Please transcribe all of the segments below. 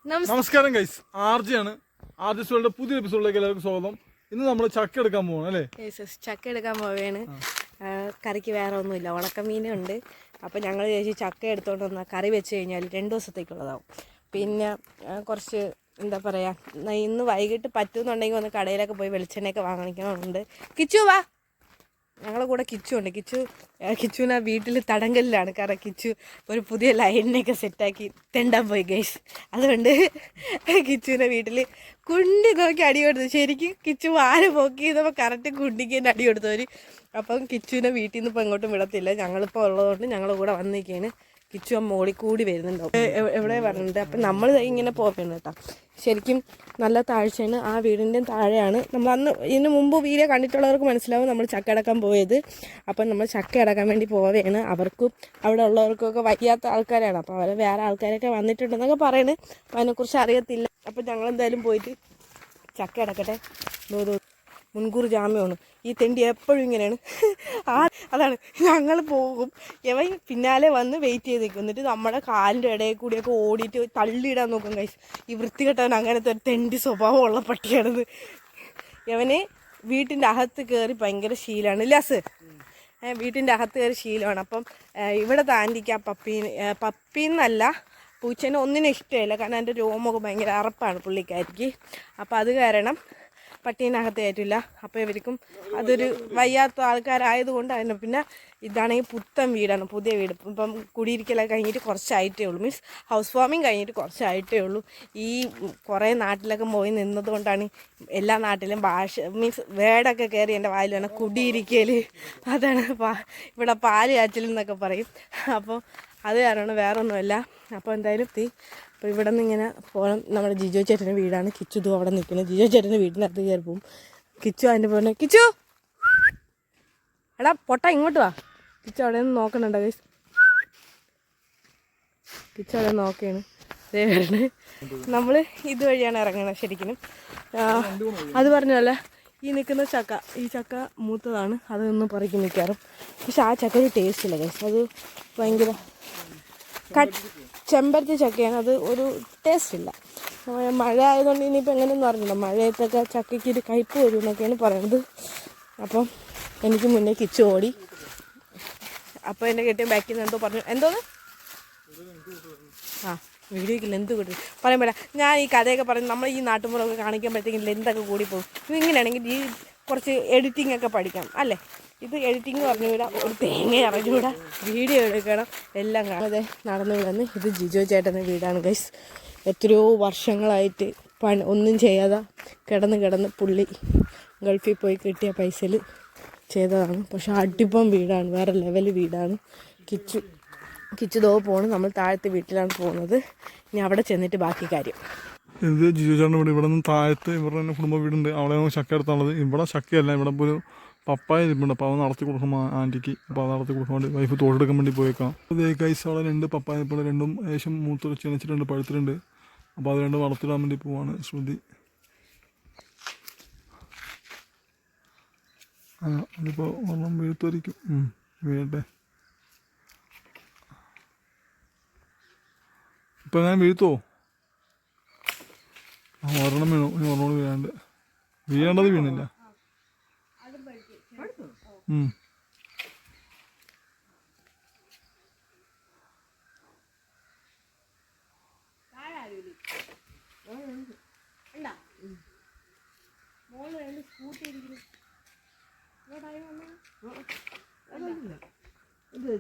നമസ്കാരം ഗൈസ്, ആർജിയാണ്. ആർജിസ്റ്റുകളുടെ പുതിയ എപ്പിസോഡിലേക്ക് എല്ലാവർക്കും സ്വാഗതം. ഇന്ന് നമ്മൾ ചക്ക എടുക്കാൻ പോവാണ് അല്ലേ? ചക്ക എടുക്കാൻ പോവുകയാണ്. കറിക്ക് വേറെ ഒന്നുമില്ല, ഉണക്കമീനുണ്ട്. അപ്പം ഞങ്ങൾ ചേച്ചി ചക്ക എടുത്തോണ്ട് വന്നാൽ കറി വെച്ച് കഴിഞ്ഞാൽ 2 ദിവസത്തേക്കുള്ളതാവും. പിന്നെ കുറച്ച് എന്താ പറയുക, ഇന്ന് വൈകിട്ട് പറ്റുമെന്നുണ്ടെങ്കിൽ ഒന്ന് കടയിലൊക്കെ പോയി വെളിച്ചെണ്ണയൊക്കെ വാങ്ങിക്കണമെന്നുണ്ട്. കിച്ചു വാ, ഞങ്ങളുടെ കൂടെ കിച്ചു ഉണ്ട്. കിച്ചുവിനെ വീട്ടിൽ തടങ്കലിലാണ്. കാരണം കിച്ചു ഒരു പുതിയ ലൈനിനൊക്കെ സെറ്റാക്കി തെണ്ടാൻ പോയി ഗൈസ്. അതുകൊണ്ട് കിച്ചുവിനെ വീട്ടിൽ കുണ്ടി നോക്കി അടി കൊടുത്തു. ശരിക്കും കിച്ചു വാല് പോക്കിയപ്പോൾ കറക്റ്റ് കുണ്ടിക്ക് തന്നെ അടി കൊടുത്തവർ. അപ്പം കിച്ചുവിനെ വീട്ടിൽ നിന്ന് ഇപ്പോൾ എങ്ങോട്ടും വിടത്തില്ല. ഞങ്ങളിപ്പോൾ ഉള്ളതുകൊണ്ട് ഞങ്ങളുടെ കൂടെ വന്നിരിക്കുകയാണ്. കിച്ചു ആ മോളിൽ കൂടി വരുന്നുണ്ടാവും. എവിടെ പറഞ്ഞിട്ട് അപ്പം നമ്മൾ ഇങ്ങനെ പോകണം കേട്ടോ. ശരിക്കും നല്ല താഴ്ചയാണ്. ആ വീടിൻ്റെ താഴെയാണ് നമ്മൾ അന്ന് ഇതിന് മുമ്പ് വീഡിയോ കണ്ടിട്ടുള്ളവർക്ക് മനസ്സിലാവും നമ്മൾ ചക്ക അടക്കാൻ പോയത്. അപ്പം നമ്മൾ ചക്ക അടക്കാൻ വേണ്ടി പോവുകയാണ്. അവർക്കും അവിടെ ഉള്ളവർക്കൊക്കെ വയ്യാത്ത ആൾക്കാരാണ്. അപ്പോൾ അവർ വേറെ ആൾക്കാരൊക്കെ വന്നിട്ടുണ്ടെന്നൊക്കെ പറയുന്നത്. അപ്പം അതിനെക്കുറിച്ച് അറിയത്തില്ല. അപ്പം ഞങ്ങളെന്തായാലും പോയിട്ട് ചക്ക അടക്കട്ടെ. മുൻകൂർ ജാമ്യമാണ്. ഈ തെണ്ടി എപ്പോഴും ഇങ്ങനെയാണ്. അതാണ് ഞങ്ങൾ പോകും, ഇവൻ പിന്നാലെ വന്ന് വെയിറ്റ് ചെയ്ത് നിൽക്കും. എന്നിട്ട് നമ്മുടെ കാലിൻ്റെ ഇടയിൽ കൂടിയൊക്കെ ഓടിയിട്ട് തള്ളിയിടാൻ നോക്കും ഗൈസ്. ഈ വൃത്തികെട്ടവൻ അങ്ങനത്തെ ഒരു തെണ്ടി സ്വഭാവമുള്ള പട്ടിയാണിത്. ഇവന് വീട്ടിൻ്റെ അകത്ത് കയറി ഭയങ്കര ശീലമാണ്. ഇല്ലാസ് വീട്ടിൻ്റെ അകത്ത് കയറി ശീലമാണ്. അപ്പം ഇവിടെ താൻറ്റിക്ക് ആ പപ്പീന്നല്ല, പൂച്ചേനെ ഒന്നിനും ഇഷ്ടമില്ല. കാരണം എൻ്റെ രോമൊക്കെ ഭയങ്കര അറപ്പാണ് പുള്ളിക്കാരിക്ക്. അപ്പോൾ അത് കാരണം പട്ടീനകത്ത് കയറ്റില്ല. അപ്പോൾ ഇവർക്കും അതൊരു വയ്യാത്ത ആൾക്കാരായതുകൊണ്ട് അതിന്. പിന്നെ ഇതാണെങ്കിൽ പുത്തൻ വീടാണ്, പുതിയ വീട്. ഇപ്പം കുടിയിരിക്കലൊക്കെ കഴിഞ്ഞിട്ട് കുറച്ചായിട്ടേ ഉള്ളൂ. മീൻസ് ഹൗസ് വാമിങ് കഴിഞ്ഞിട്ട് കുറച്ചായിട്ടേ ഉള്ളൂ. ഈ കുറേ നാട്ടിലൊക്കെ പോയി നിന്നതുകൊണ്ടാണ് എല്ലാ നാട്ടിലും ഭാഷ മീൻസ് വേടൊക്കെ കയറി എൻ്റെ വായിൽ വേണം. കുടിയിരിക്കൽ, അതാണ് ഇവിടെ പാല് കാച്ചിലെന്നൊക്കെ പറയും. അപ്പോൾ അത് കാരണം വേറെ ഒന്നുമല്ല. അപ്പോൾ എന്തായാലും അപ്പോൾ ഇവിടെ നിന്ന് ഇങ്ങനെ പോകണം. നമ്മുടെ ജിജോ ചേട്ടൻ്റെ വീടാണ്. കിച്ചു ഇതും അവിടെ നിൽക്കുന്നത്. ജിജോ ചേട്ടൻ്റെ വീടിനകത്ത് കയറി പോകും. കിച്ചു അതിൻ്റെ പോലെ കിച്ചു എടാ പൊട്ട ഇങ്ങോട്ട് വാ. കിച്ചു അവിടെ നിന്ന് നോക്കണുണ്ടോ ഗൈസ്? കിച്ചു അവിടെ നോക്കുകയാണ്. അതേ വരണേ. നമ്മൾ ഇതുവഴിയാണ് ഇറങ്ങണത് ശരിക്കും. അത് പറഞ്ഞല്ല, ഈ നിൽക്കുന്ന ചക്ക, ഈ ചക്ക മൂത്തതാണ്. അതൊന്നും പറിക്കും മിക്കാറും. പക്ഷെ ആ ചക്ക ഒരു ടേസ്റ്റ് ഇല്ല ഗൈസ്. അത് ഭയങ്കര ചെമ്പരത്തി ചക്കയാണ്. അത് ഒരു ടേസ്റ്റ് ഇല്ല. മഴ ആയതുകൊണ്ട് ഇനിയിപ്പോൾ എങ്ങനെയൊന്നും അറിഞ്ഞില്ല. മഴയത്തൊക്കെ ചക്കയ്ക്ക് ഒരു കയ്പ്പ് വരും എന്നൊക്കെയാണ് പറയുന്നത്. അപ്പം എനിക്ക് മുന്നേ കിച്ചു ഓടി. അപ്പോൾ എൻ്റെ കെട്ടിയ ബാക്കിൽ നിന്ന് എന്തോ പറഞ്ഞു. എന്തോന്ന് വീഡിയോയ്ക്ക് ലെന്ത് കൂടി പറയാൻ പറ്റില്ല. ഞാൻ ഈ കഥയൊക്കെ പറഞ്ഞു നമ്മൾ ഈ നാട്ടുമ്പുറമൊക്കെ കാണിക്കുമ്പോഴത്തേക്കും ലെന്തൊക്കെ കൂടിപ്പോകും. ഇങ്ങനെയാണെങ്കിൽ ഈ കുറച്ച് എഡിറ്റിംഗ് ഒക്കെ പഠിക്കാം അല്ലേ? ഇത് എഡിറ്റിംഗ് പറഞ്ഞുകൂടാ, ഒരു തേങ്ങ അറിഞ്ഞുകൂടാ, വീഡിയോ എടുക്കണം, എല്ലാം കാണാതെ നടന്നു വിടുന്നു. ഇത് ജിജോ ചേട്ടൻ്റെ വീടാണ് ഗൈസ്. എത്രയോ വർഷങ്ങളായിട്ട് ഒന്നും ചെയ്യാതെ കിടന്ന് പുള്ളി ഗൾഫിൽ പോയി കിട്ടിയ പൈസയിൽ ചെയ്തതാണ്. പക്ഷെ അടിപ്പം വീടാണ്, വേറെ ലെവൽ വീടാണ്. കിച്ചു ദോ പോണ്. നമ്മൾ താഴത്തെ വീട്ടിലാണ് പോകുന്നത്. ഇനി അവിടെ ചെന്നിട്ട് ബാക്കി കാര്യം. ഇത് ജിജോ ചേട്ടൻ്റെ വീട്. ഇവിടെ നിന്ന് താഴത്ത് ഇവരുടെ തന്നെ കുടുംബ വീടുണ്ട്. അവിടെ ചക്ക എടുത്താണുള്ളത്. ഇവിടെ ചക്കയല്ല, ഇവിടെ ഇപ്പോൾ ഒരു പപ്പായ ഇരിപ്പുണ്ട്. അപ്പോൾ അത് നടത്തി കൊടുക്കും ആൻറ്റിക്ക്. അപ്പോൾ അത് നടത്തി കൊടുക്കാൻ വേണ്ടി വൈഫ് തോടെടുക്കാൻ വേണ്ടി പോയേക്കാം. അതേ കൈസ് അവിടെ 2 പപ്പായ ഇപ്പോൾ രണ്ടും ഏകദേശം മൂത്ത് ചെനച്ചിട്ടുണ്ട്, പഴുത്തിട്ടുണ്ട്. അപ്പോൾ അത് രണ്ടും വളർത്തിടാൻ വേണ്ടി പോവാണ് ശ്രുതി. അതിപ്പോൾ വെള്ളം വീഴ്ത്തുമായിരിക്കും. വീഴട്ടെ. ഇപ്പം ഞാൻ വീഴ്ത്തുമോ? ഒരെണ്ണം വീണു. ഇനി ഒരെണ്ണം വീഴാണ്ട്. വീഴേണ്ടത് വീണില്ല.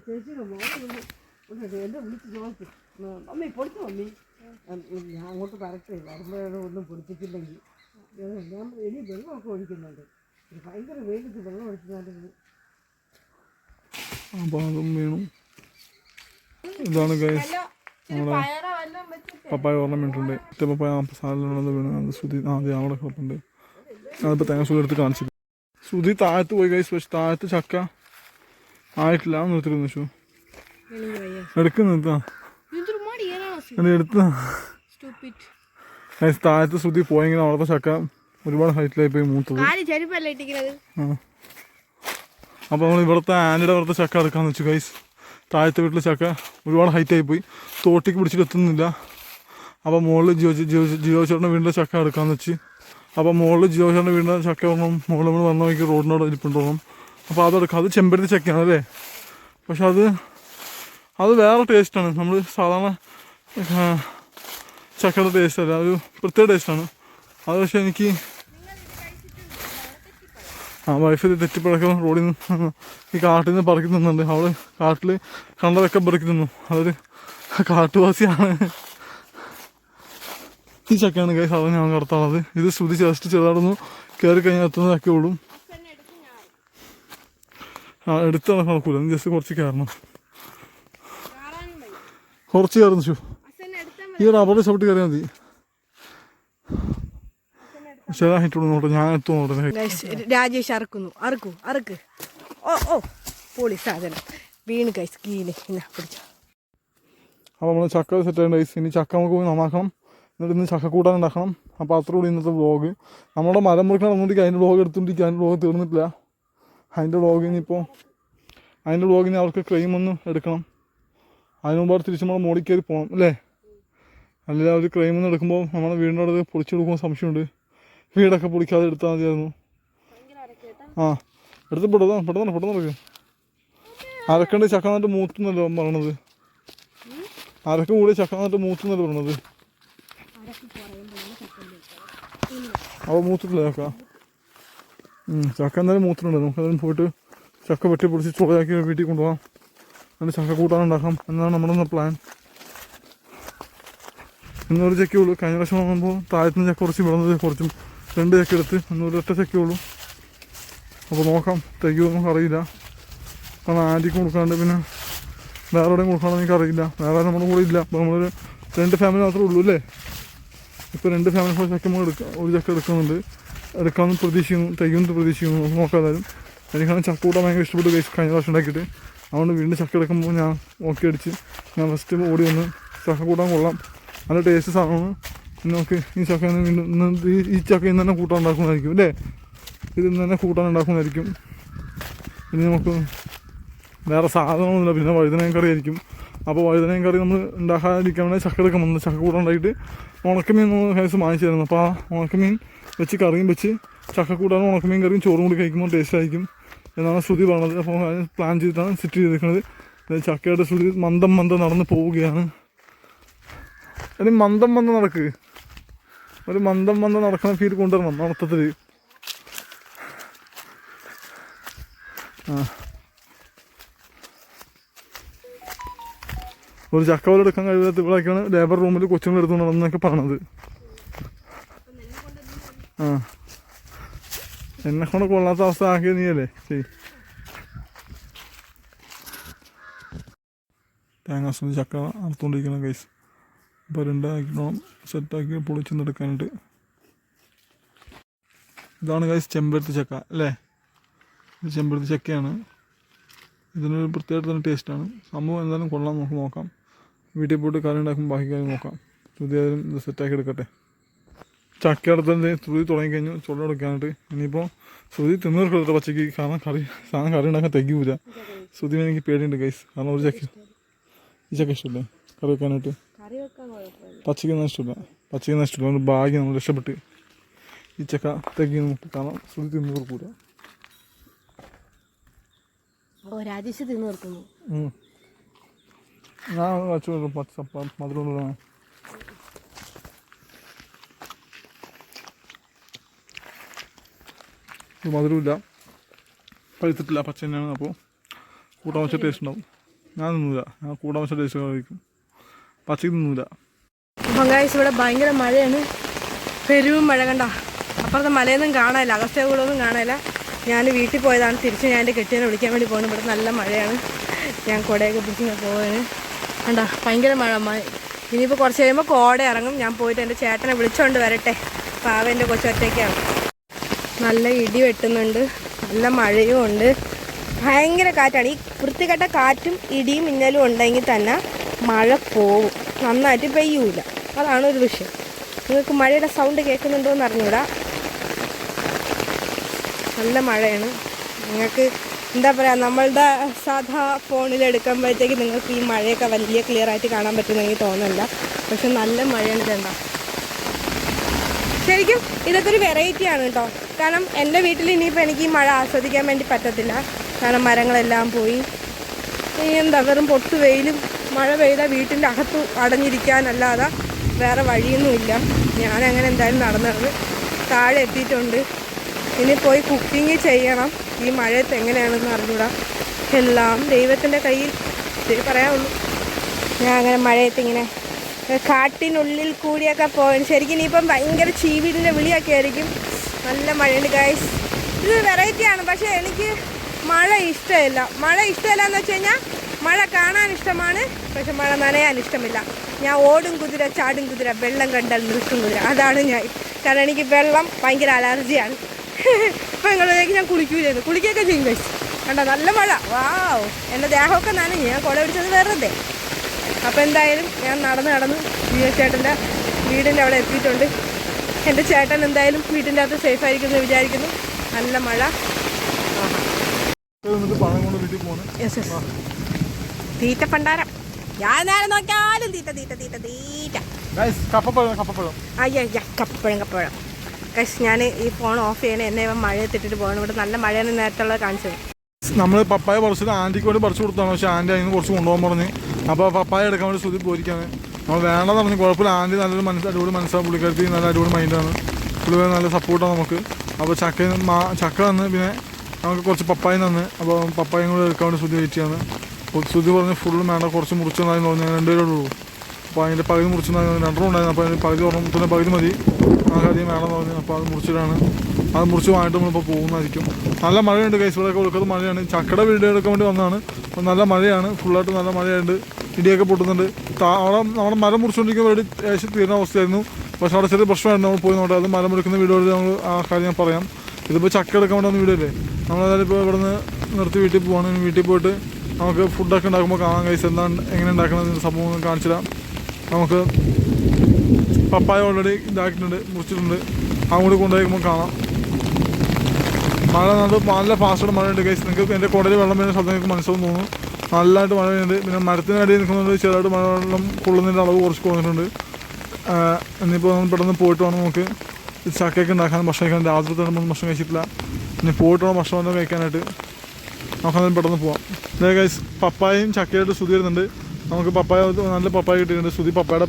ചേച്ചിയുടെ മോളെ എന്നെ വിളിച്ച് ചോദിച്ചു, മമ്മി പൊടിച്ചു മമ്മി. ഞാൻ അങ്ങോട്ട് കറക്റ്റ് വരുമ്പോഴാണ് ഒന്നും പൊടിച്ചിട്ടില്ലെങ്കിൽ. ഞാൻ ഇനി വെള്ളമൊക്കെ ഒഴിക്കുന്നുണ്ട്. ഭയങ്കര വെയിലത്ത് വെള്ളം ഒഴിച്ചാലും അപ്പോൾ അതും വീണു. ഇതാണ് ഗൈസ് നമ്മുടെ പപ്പായ ഓർണം വീണിട്ടുണ്ട്. ഒറ്റ പപ്പായ സാധനം വീണു. അത് ശ്രുതി ആദ്യം അവിടെ കിടപ്പുണ്ട്. അതിപ്പോൾ തേങ്ങ സുഖം എടുത്ത് കാണിച്ചില്ല. ശ്രുതി താഴത്ത് പോയി ഗൈസ്. പക്ഷെ താഴത്ത് ചക്ക ആയിട്ടില്ല. നിർത്തിരുന്നു ഷു എടുക്കുന്നിട്ടാ എടുത്താ ഗൈസ്. താഴത്ത് ശ്രുതി പോയെങ്കിൽ അവിടുത്തെ ചക്ക ഒരുപാട് ഹൈറ്റിലായി പോയി മൂത്തത്. അപ്പോൾ നമ്മൾ ഇവിടുത്തെ ആൻറ്റിയുടെ അവിടുത്തെ ചക്ക എടുക്കാമെന്ന് വെച്ചു ഗൈസ്. താഴത്തെ വീട്ടിലെ ചക്ക ഒരുപാട് ഹൈറ്റായി പോയി. തോട്ടിക്ക് പിടിച്ചിട്ട് എത്തുന്നില്ല. അപ്പോൾ മുകളിൽ ജിയോ ചേട്ടൻ്റെ വീടിൻ്റെ ചക്ക എടുക്കാമെന്ന് വെച്ച്. അപ്പോൾ മുകളിൽ ജിയോ ചേട്ടൻ്റെ വീടിൻ്റെ ചക്ക വരണം, മുകളിൽ നമ്മൾ വന്ന വഴിക്ക് റോഡിനോട് ഇരിപ്പുണ്ട് വരണം. അപ്പോൾ അതെടുക്കാം. അത് ചെമ്പരത്തി ചക്കയാണ് അല്ലേ, പക്ഷെ അത് വേറെ ടേസ്റ്റാണ്. നമ്മൾ സാധാരണ ചക്കയുടെ ടേസ്റ്റ് അല്ല, ഒരു പ്രത്യേക ടേസ്റ്റാണ് അത്. പക്ഷേ എനിക്ക് വൈഫ് തെറ്റിപ്പഴക്കം റോഡിൽ നിന്ന് ഈ കാട്ടിൽ നിന്ന് പറക്കി നിന്നുണ്ട്. അവൾ കാട്ടിൽ കണ്ടതൊക്കെ പറക്കി നിന്നു. അതൊരു കാട്ടുവാസിയാണ്. ഈ ചക്കയാണ് കൈ സാധാരണ ഞാൻ കടത്താണത്. ഇത് ശ്രുതി ജസ്റ്റ് ചെറുതാടൊന്ന് കയറി കഴിഞ്ഞാൽ എത്തുന്ന ചക്കയുള്ളൂ. എടുത്ത് നടക്കൂല, ജസ്റ്റ് കുറച്ച് കയറണം. കുറച്ച് കയറുന്നു ഷു. ഈ റബ്ബർ ചവിട്ടി കയറിയാൽ മതി. ശരിയായിട്ടുള്ളൂ നോട്ടെ, ഞാൻ എടുത്തു നോട്ടെ. രാജേഷ് അറുക്ക്. ഓ പൊളി സാധനം വീണ് കൈസ് കീല് പിടിച്ച. അപ്പോൾ നമ്മൾ ചക്ക സെറ്റ് ചെയ്യേണ്ട കൈസ്. ഇനി ചക്ക നമുക്ക് പോയി നന്നാക്കണം, എന്നിട്ട് ഇന്ന് ചക്ക കൂട്ടാൻ ഉണ്ടാക്കണം. അപ്പോൾ അത്ര കൂടി ഇന്നത്തെ വ്ളോഗ്. നമ്മുടെ മരം മുറിക്കാൻ വന്നിട്ട് അതിൻ്റെ വ്ളോഗ് എടുത്തുകൊണ്ടിരിക്കുക. അതിൻ്റെ വ്ളോഗ് തീർന്നിട്ടില്ല. അതിൻ്റെ വ്ളോഗിന് അവർക്ക് ക്ലെയിം ഒന്ന് എടുക്കണം. അതിന് മുമ്പ് തിരിച്ച് നമ്മൾ മോളിൽ കയറി പോകണം അല്ലേ. അല്ലെങ്കിൽ അവർ ക്ലെയിം ഒന്ന് എടുക്കുമ്പോൾ നമ്മുടെ വീടിൻ്റെ അടുത്ത് പൊളിച്ചു കൊടുക്കുമ്പോൾ സംശയമുണ്ട്. വീടൊക്കെ പൊളിക്കാതെ എടുത്താൽ മതിയായിരുന്നു. എടുത്ത് പെട്ടെന്ന് എടുക്കുക. അരക്കണ്ട് ചക്ക നന്നിട്ട് മൂത്തുന്നല്ലോ പറയണത്. അരക്ക് കൂടി ചക്ക നന്നിട്ട് മൂത്തുന്നല്ലോ പറയണത്. അപ്പോൾ മൂത്തിട്ടില്ല ചക്ക എന്തായാലും മൂത്തിട്ടുണ്ട്. നമുക്കതിന് പോയിട്ട് ചക്ക വെട്ടി പൊടിച്ച് ചോളയാക്കി വീട്ടിൽ കൊണ്ടുപോകാം. എന്നിട്ട് ചക്ക കൂട്ടാനുണ്ടാക്കാം എന്നാണ് നമ്മുടെ പ്ലാൻ. ഇന്നൊരു ചക്കയുള്ളൂ. കഴിഞ്ഞ പ്രാവശ്യം വാങ്ങുമ്പോൾ താഴത്തുനിന്ന് ചക്ക കുറച്ച് വിളന്നത് കുറച്ചും 2 ചക്ക എടുത്ത് ഒറ്റ ചക്കയുള്ളൂ. അപ്പോൾ നോക്കാം, തികയോ നമുക്കറിയില്ല. കാരണം ആൻറ്റിക്ക് കൊടുക്കാണ്ട് പിന്നെ വേറെ എവിടെയും കൊടുക്കാണെന്ന് എനിക്കറിയില്ല. വേറെ നമ്മുടെ കൂടെ ഇല്ല. അപ്പോൾ നമ്മളൊരു 2 ഫാമിലി മാത്രമേ ഉള്ളൂ അല്ലേ. ഇപ്പോൾ 2 ഫാമിലി കൂടെ ചക്ക നമ്മൾ ഒരു ചക്ക എടുക്കാമെന്ന് പ്രതീക്ഷിക്കുന്നു. തികയുമെന്ന് പ്രതീക്ഷിക്കുന്നു. നമുക്ക് നോക്കാം. എന്തായാലും എനിക്കാണ് ചക്ക കൂട്ടാൻ ഭയങ്കര ഇഷ്ടപ്പെട്ട് കഴിഞ്ഞ പ്രാവശ്യം ഉണ്ടാക്കിയിട്ട്. അതുകൊണ്ട് വീണ്ടും ചക്ക എടുക്കുമ്പോൾ ഞാൻ ഓക്കെ അടിച്ച് ഞാൻ ഫസ്റ്റ് ഓടി വന്ന് ചക്ക കൂട്ടാൻ കൊള്ളാം, നല്ല ടേസ്റ്റ് സാധനമാണ്. പിന്നെ നമുക്ക് ഈ ചക്ക വീണ്ടും ഈ ചക്ക ഇന്ന് തന്നെ കൂട്ടാൻ ഉണ്ടാക്കുന്നതായിരിക്കും അല്ലേ. ഇത് ഇന്ന് തന്നെ കൂട്ടാൻ ഉണ്ടാക്കുന്നതായിരിക്കും. പിന്നെ നമുക്ക് വേറെ സാധനമൊന്നുമില്ല. പിന്നെ വഴുതനയും കറി ആയിരിക്കും. അപ്പോൾ വഴുതനയും കറി നമ്മൾ ഉണ്ടാക്കാതിരിക്കാൻ വേണ്ടി ചക്ക എടുക്കാൻ വന്നത്. ചക്ക കൂട്ടാൻ ഉണ്ടായിട്ട് ഉണക്കമീൻ നമ്മൾ കേസ് വാങ്ങിച്ചു തരുന്നു. അപ്പോൾ ആ ഉണക്കമീൻ വെച്ച് കറിയും വെച്ച് ചക്ക കൂട്ടാനും ഉണക്കമീൻ കറിയും ചോറും കൂടി കഴിക്കുമ്പോൾ ടേസ്റ്റ് ആയിരിക്കും എന്നാണ് ശ്രുതി പറഞ്ഞത്. അപ്പോൾ പ്ലാൻ ചെയ്തിട്ടാണ് സെറ്റ് ചെയ്തിരിക്കുന്നത്. ചക്കയുടെ ശ്രുതി മന്ദം നടന്ന് പോവുകയാണ്. ഇനി മന്ദം നടക്ക്, ഒരു മന്ദം നടക്കുന്ന ഫീൽ കൊണ്ടുവരണം നടത്തത്തിൽ. ഒരു ചക്ക പോലെ എടുക്കാൻ കഴിയാത്ത ഇവിടെയൊക്കെയാണ് ലേബർ റൂമിൽ കൊച്ചുങ്ങൾ എടുത്തുകൊണ്ടെന്നൊക്കെ പറഞ്ഞത്. എന്നെ കൊണ്ട് കൊള്ളാത്ത അവസ്ഥ ആക്കിയത് നീയല്ലേ. ശരി, തേങ്ങാസും ചക്ക അറുത്തുകൊണ്ടിരിക്കണം ഗൈസ്. അപ്പോൾ 2 ആക്കിക്കണം, സെറ്റാക്കി പൊളിച്ചെന്നെടുക്കാനായിട്ട്. ഇതാണ് ഗൈസ് ചെമ്പരത്തി ചക്ക അല്ലേ. ഇത് ചെമ്പരത്തി ചക്കയാണ്. ഇതിനൊരു പ്രത്യേക തന്നെ ടേസ്റ്റാണ്. സംഭവം എന്തായാലും കൊള്ളാൻ നമുക്ക് നോക്കാം. വീട്ടിൽ പോയിട്ട് കറി ഉണ്ടാക്കുമ്പോൾ ബാക്കി കാര്യം നോക്കാം. ശ്രുതിയായാലും ഇത് സെറ്റാക്കി എടുക്കട്ടെ. ചക്ക അടുത്തതിൻ്റെ ശ്രുതി തുടങ്ങിക്കഴിഞ്ഞു ചുള്ള എടുക്കാനായിട്ട്. ഇനിയിപ്പോൾ ശ്രുതി തിന്നീർക്കെടുത്ത പച്ചക്ക്, കാരണം സാധനം കറി ഉണ്ടാക്കാൻ തികയൂല. ശ്രുതി എനിക്ക് പേടിയുണ്ട് ഗൈസ്. കാരണം ഒരു ചക്ക ഈ ചക്ക ഇഷ്ടമില്ലേ കറി വെക്കാനായിട്ട്. പച്ചക്ക് ഇഷ്ടമില്ല. അതുകൊണ്ട് ഭാഗ്യം നമ്മൾ രക്ഷപ്പെട്ട് ഈ ചക്ക തികയും നമുക്ക്. കാരണം ശ്രുതി തിന്നു കൊടുക്കൂല. രാജേഷ് തിന്നു കൊടുക്കുന്നു. ഞാൻ വച്ചു പച്ച മധുരമുള്ളതാണ്. മധുരമില്ല, പഴുത്തിട്ടില്ല, പച്ച തന്നെയാണ്. അപ്പോൾ കൂട്ടാൻ വെച്ച ടേസ്റ്റ് ഉണ്ടാവും. ഞാൻ തിന്നൂല, ഞാൻ കൂട്ടാൻ വെച്ച ടേസ്റ്റ് കഴിക്കും, പച്ചക്ക് തിന്നൂല. അപ്പം ഗൈസ് ഇവിടെ ഭയങ്കര മഴയാണ്, പെരും മഴ. കണ്ട അപ്പുറത്തെ മലയൊന്നും കാണാനില്ല, അഗസ്ത്യകുളമൊന്നും കാണാനില്ല. ഞാൻ വീട്ടിൽ പോയതാണ്, തിരിച്ച് ഞാൻ എൻ്റെ കെട്ടിയനെ വിളിക്കാൻ വേണ്ടി പോകുന്നു. ഇവിടെ നല്ല മഴയാണ്, ഞാൻ കുടയൊക്കെ പിടിച്ച് പോവാണ്. കണ്ട ഭയങ്കര മഴ. ഇനിയിപ്പോൾ കുറച്ച് കഴിയുമ്പോൾ കോട ഇറങ്ങും. ഞാൻ പോയിട്ട് എൻ്റെ ചേട്ടനെ വിളിച്ചുകൊണ്ട് വരട്ടെ. പാവം എൻ്റെ കൊച്ചൊറ്റയ്ക്കാണ്. നല്ല ഇടി വെട്ടുന്നുണ്ട്, നല്ല മഴയും ഉണ്ട്, ഭയങ്കര കാറ്റാണ്. ഈ വൃത്തികെട്ട കാറ്റും ഇടിയും മിന്നലും ഉണ്ടെങ്കിൽ തന്നെ മഴ പോവും, നന്നായിട്ട് പെയ്യൂല. അതാണ് ഒരു വിഷയം. നിങ്ങൾക്ക് മഴയുടെ സൗണ്ട് കേൾക്കുന്നുണ്ടോ എന്ന് അറിഞ്ഞൂടാ. നല്ല മഴയാണ്. നിങ്ങൾക്ക് എന്താ പറയുക, നമ്മളുടെ സാധാ ഫോണിൽ എടുക്കുമ്പോഴത്തേക്ക് നിങ്ങൾക്ക് ഈ മഴയൊക്കെ വലിയ ക്ലിയർ ആയിട്ട് കാണാൻ പറ്റുമെന്ന് എനിക്ക് തോന്നുന്നില്ല. പക്ഷെ നല്ല മഴയാണ് കണ്ട. ശരിക്കും ഇതൊക്കെ ഒരു വെറൈറ്റിയാണ് കേട്ടോ. കാരണം എൻ്റെ വീട്ടിൽ ഇനിയിപ്പോൾ എനിക്ക് ഈ മഴ ആസ്വദിക്കാൻ വേണ്ടി പറ്റത്തില്ല. കാരണം മരങ്ങളെല്ലാം പോയി. എന്താ വെറും പൊട്ടു വെയിലും മഴ പെയ്താൽ വീട്ടിൻ്റെ അകത്ത് അടഞ്ഞിരിക്കാനല്ലാതെ വേറെ വഴിയൊന്നുമില്ല. ഞാനങ്ങനെ എന്തായാലും നടന്നത് താഴെ എത്തിയിട്ടുണ്ട്. ഇനി പോയി കുക്കിംഗ് ചെയ്യണം. ഈ മഴയത്ത് എങ്ങനെയാണെന്ന് അറിഞ്ഞൂടാ. എല്ലാം ദൈവത്തിൻ്റെ കയ്യിൽ പറയാനുള്ളൂ. ഞാൻ അങ്ങനെ മഴയത്ത് ഇങ്ങനെ കാട്ടിനുള്ളിൽ കൂടിയൊക്കെ പോയി. ശരിക്കും ഇനിയിപ്പം ഭയങ്കര ചീവീടിൻ്റെ വിളിയൊക്കെ ആയിരിക്കും. നല്ല മഴയുണ്ട് ഗൈസ്. ഇത് വെറൈറ്റിയാണ്. പക്ഷേ എനിക്ക് മഴ ഇഷ്ടമില്ല. മഴ ഇഷ്ടമില്ല എന്ന് വെച്ച് കഴിഞ്ഞാൽ മഴ കാണാൻ ഇഷ്ടമാണ്, പക്ഷെ മഴ നനയാൻ ഇഷ്ടമില്ല. ഞാൻ ഓടും കുതിര, ചാടും കുതിര, വെള്ളം കണ്ടാൽ നിൽക്കും കുതിര, അതാണ് ഞാൻ. കാരണം എനിക്ക് വെള്ളം ഭയങ്കര അലർജിയാണ്. അപ്പോൾ നിങ്ങളിലേക്ക് ഞാൻ കുളിക്കുകയായിരുന്നു, കുളിക്കുകയൊക്കെ ചെയ്യും ഗൈസ്. കണ്ടോ നല്ല മഴ, വാവ്. എൻ്റെ ദേഹമൊക്കെ നനഞ്ഞു, ഞാൻ കുട പിടിച്ചത് വെറുതെ. അപ്പോൾ എന്തായാലും ഞാൻ നടന്ന് ചേട്ടൻ്റെ വീടിൻ്റെ അവിടെ എത്തിയിട്ടുണ്ട്. എൻ്റെ ചേട്ടൻ എന്തായാലും വീട്ടിൻ്റെ അകത്ത് സേഫായിരിക്കും എന്ന് വിചാരിക്കുന്നു. നല്ല മഴ. യെസ് യെസ്, തീറ്റ പണ്ടാരം. ഞാൻ നേരെ നോക്കിയാലും തീറ്റ തീറ്റ തീറ്റ തീറ്റ. അയ്യ കപ്പപ്പഴം. കശ് ഞാൻ ഈ ഫോൺ ഓഫ് ചെയ്യണേ, എന്നെ ഇവൻ മഴയത്തിട്ടിട്ട് പോകണം. ഇവിടെ നല്ല മഴയാണ് നേരത്തുള്ളത് കാണിച്ചത്. നമ്മൾ പപ്പായ പറിച്ചത് ആൻറ്റിക്ക് വേണ്ടി പറിച്ചു കൊടുത്താണ്. പക്ഷേ ആൻറ്റി അതിന് കുറച്ച് കൊണ്ടുപോകാൻ പറഞ്ഞ്. അപ്പോൾ പപ്പായ എടുക്കാൻ വേണ്ടി ശ്രുതി പോയിരിക്കാണ്. നമ്മൾ വേണ്ടെന്ന് പറഞ്ഞ് കുഴപ്പമില്ല. ആൻറ്റി നല്ലൊരു അടിപൊളി മനസ്സാണ്. പുള്ളിക്കാരത്തി നല്ല അടിപൊളി മൈൻഡാണ്. പുള്ളി നല്ല സപ്പോർട്ടാണ് നമുക്ക്. അപ്പോൾ ചക്ക തന്ന്, പിന്നെ നമുക്ക് കുറച്ച് പപ്പായ തന്ന്. അപ്പോൾ പപ്പായും കൂടെ എടുക്കാൻ വേണ്ടി ശ്രുതി വെയിറ്റ് ചെയ്യാണ്. ശ്രുതി പറഞ്ഞ് ഫുള്ളും വേണ്ട, കുറച്ച് മുറിച്ചെന്നായിരുന്നു പറഞ്ഞാൽ 2 പേരുള്ളൂ. അപ്പോൾ അതിൻ്റെ പകുതി മുറിച്ചെന്നായിരുന്നു, 2 ഉണ്ടായിരുന്നു. അപ്പോൾ അതിന് പകുതി ഓർമ്മത്തിൻ്റെ പകുതി മതി, നമുക്ക് അധികം വേണമെന്ന് പറഞ്ഞു. അപ്പോൾ അത് മുറിച്ചിട്ടാണ്, അത് മുറിച്ച് വാങ്ങിയിട്ട് നമ്മളിപ്പോൾ പോകുന്നതായിരിക്കും. നല്ല മഴയുണ്ട് കൈസ്, ഇവിടെയൊക്കെ കൊടുക്കുന്നത് മഴയാണ്. ചക്കയുടെ വീഡിയോ എടുക്കാൻ വേണ്ടി വന്നതാണ്. അപ്പോൾ നല്ല മഴയാണ്, ഫുള്ളായിട്ട് നല്ല മഴയുണ്ട്. ഇടിയൊക്കെ പൊട്ടുന്നുണ്ട്. അവിടെ നമ്മുടെ മരം മുറിച്ചുകൊണ്ടിരിക്കുമ്പോൾ വേണ്ടി ഏകദേശം തീരുന്ന അവസ്ഥയായിരുന്നു. പക്ഷേ അവിടെ ചെറിയ പ്രശ്നമായിരുന്നു. നമ്മൾ പോയി നോട്ടെ, അത് മരം മുറിക്കുന്ന വീഡിയോയിൽ നമ്മൾ ആ കാര്യം ഞാൻ പറയാം. ഇതിപ്പോൾ ചക്ക എടുക്കാൻ വേണ്ടി വന്ന വീഡിയോ അല്ലേ. നമ്മളേതായാലും ഇപ്പോൾ ഇവിടെ നിന്ന് നിർത്തി വീട്ടിൽ പോവാണ്. വീട്ടിൽ പോയിട്ട് നമുക്ക് ഫുഡൊക്കെ ഉണ്ടാക്കുമ്പോൾ കാണാൻ കൈസ് എന്താണ് എങ്ങനെ ഉണ്ടാക്കണമെന്ന് സംഭവം കാണിച്ചു തരാം. നമുക്ക് പപ്പായ ഓൾറെഡി ഇതാക്കിയിട്ടുണ്ട്, മുറിച്ചിട്ടുണ്ട്. അങ്ങോട്ട് കൊണ്ടുപോയിക്കുമ്പോൾ കാണാം. മഴ നല്ല ഫാസ്റ്റോടെ മഴയുണ്ട് ഗൈസ്. നിങ്ങൾക്ക് എൻ്റെ കുടലിൽ വെള്ളം വീഴുന്ന ശബ്ദം നിങ്ങൾക്ക് മനസ്സിലാവും തോന്നുന്നു. നല്ലതായിട്ട് മഴ പെയ്യുന്നുണ്ട്. പിന്നെ മരത്തിന് അടിയിൽ നിൽക്കുന്നുണ്ട്, ചെറുതായിട്ട് മഴവെള്ളം കൊള്ളുന്നതിൻ്റെ അളവ് കുറച്ച് കുറഞ്ഞിട്ടുണ്ട്. ഇനിയിപ്പോൾ നമ്മൾ പെട്ടെന്ന് പോയിട്ട് വേണം നമുക്ക് ചക്കയൊക്കെ ഉണ്ടാക്കാൻ, ഭക്ഷണം കഴിക്കാൻ. രാത്രി നമ്മൾ ഭക്ഷണം കഴിച്ചിട്ടില്ല. ഇനി പോയിട്ട് വേണം ഭക്ഷണം കഴിക്കാനായിട്ട്. നമുക്കതിന് പെട്ടെന്ന് പോവാം. ഇതേ ഗൈസ്, പപ്പായയും ചക്കയായിട്ട് ശ്രുതി വരുന്നുണ്ട്. നമുക്ക് പപ്പായ നല്ല പപ്പായ കിട്ടിയിട്ടുണ്ട്. ശ്രുതി പപ്പായുടെ